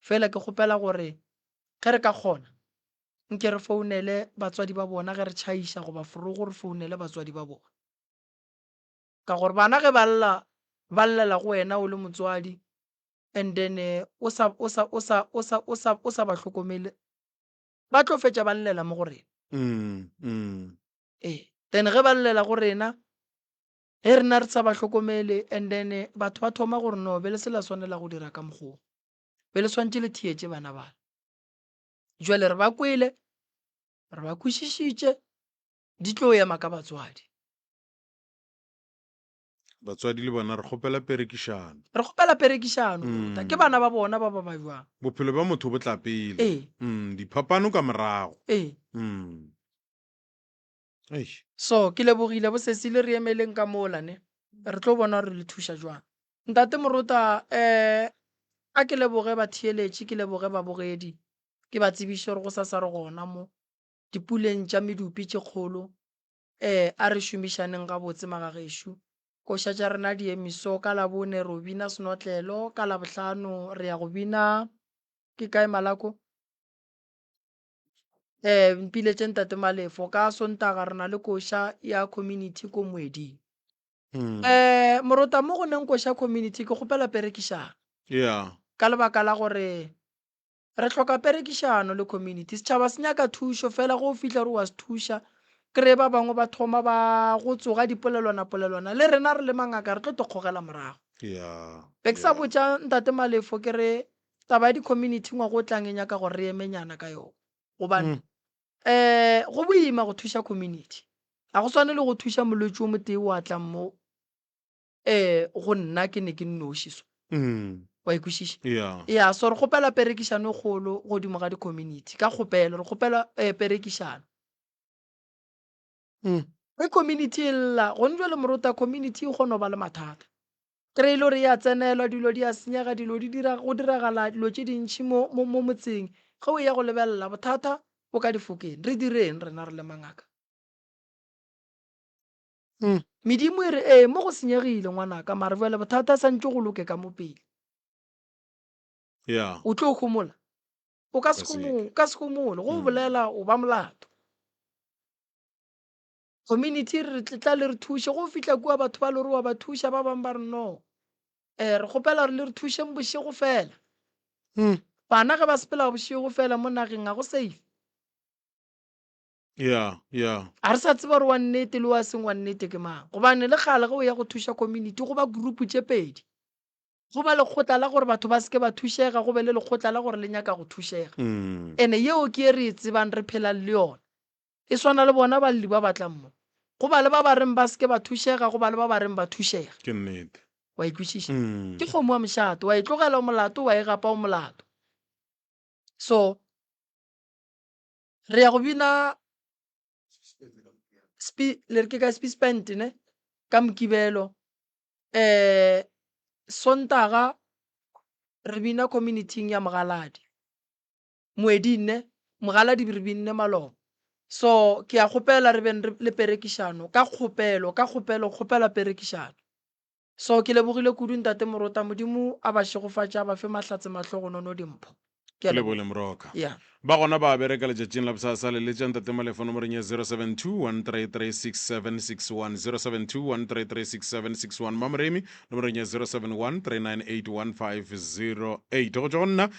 Fela ke gopela gore ge re ka kgona nke re founele batswadi ba bona ge re tšhaiša goba forogo re founele batswadi ba bona. Ka gore bana ge ba llela go wena o le motswadi and then o sa ba hlokomele ba tlo fetša ba llela mo go rena. Then ge ba llela go rena ge rena re sa ba hlokomele and then batho ba thoma gore no be le se la swanela go dira ka mokgwa be le swantše le thietše bana bana. Jwale re ba kwele re ba kwešišitše di tlo ema ka batswadi. Batswadi le bona re kgopela perekišano. Re kgopela perekišano. Ke bana ba bona ba ba jwang. Bophelo ba motho bo tla pele. Diphapano ka morago. So ke lebogile bo Sesile re emeleng ka molane re tlo bona re le thuša jwang. Ntate Morota a ke leboge ba thieletše ke leboge ba bogedi ke ba tsebiše gore go sa re gona mo dipuleng tša medupi tše kgolo a re šomišaneng ga botse magagešo koša tša rena di emiso ka labone re bina senotlelo ka labohlano re ya go bina ke kae Malako mpile tše ntate Malefo ka Sontaga re na le koša ya community ko Moeding. Morota mo go neng koša community ke gopela perekišano. Ka lebaka la gore re hloka perekišano le community. Setšhaba se nyaka thušo fela go fihla re wa se thuša kry ba bangwe ba thoma ba go tsoga dipolelwana le rena re le mangaka re tlo tokgogela morago. Be ke sa botša ntate Malefo ke re taba ya di-community ngwa go tlang e nyaka gore re emenyana ka yone gobane go boima go thuša community. A go swane le go thuša molwetši o motee wa tlang mo go nna ke ne ke nnošiso wa ikwešiša. Ya so re kgopela perekišano e kgolo godimo ga di-community ka kgopelo re kgopela perekišano. Ge community e lla gone jwa le Morota community e kgona go ba le mathata kry ile gore ya tsenelwa dilo di a senyega dilo go diragala dilo tše dintšhi mo motseng ge o ya go lebelela bothata bo ka difokeng re direng rena re le mangaka. Medimo e re mo go senyegile ngwanaka mare jwale bothata santse go loke ka mo pele. O tlo gomola o ka se gomole go bolela o ba molato. Community re tla le re thuše go fihla kua batho ba le re wa ba thuša ba bang ba re no re kgopela re le re thušeng bošego fela. Bana ge ba sepela bošego fela mo nageng ga go safe. A re sa tseba gore wa nnete le wa seng wa nnete ke mang gobane le gale ge o ya go thuša community go ba group tše pedi go ba lekgotla la gore batho ba seke ba thušega go be le lekgotla la gore le nyaka go thušega ene yeo ke e re e tsebang re phelang le yona e swana le bona balli ba batlang mo go ba le ba ba reng ba seke ba thušega go ba le ba ba reng ba thušega. Ke nnete wa ikwešiša ke kgomo wa mošato wa e tlogela o molato wa e gapa o molato. So re ya go bina le re ke ka spent ne ka Mokibelo Sontaga re bina community ya Mogaladi moedinne mogala dibiribinne maloba so ke a kgopela re beng le perekišano ka kgopela perekišano so ke lebogile kudu ntate Morota modimo a ba shegofatša ba fe mahlatse mahlogonono dimpho ke lebole moroka ba gona ba bereka letšatšing la bosasa le letša ntate Malefo nomorong ya 072-133-6761 072-133-6761 mamoremi nomorong ya 071-398-1508 go tšwa go nna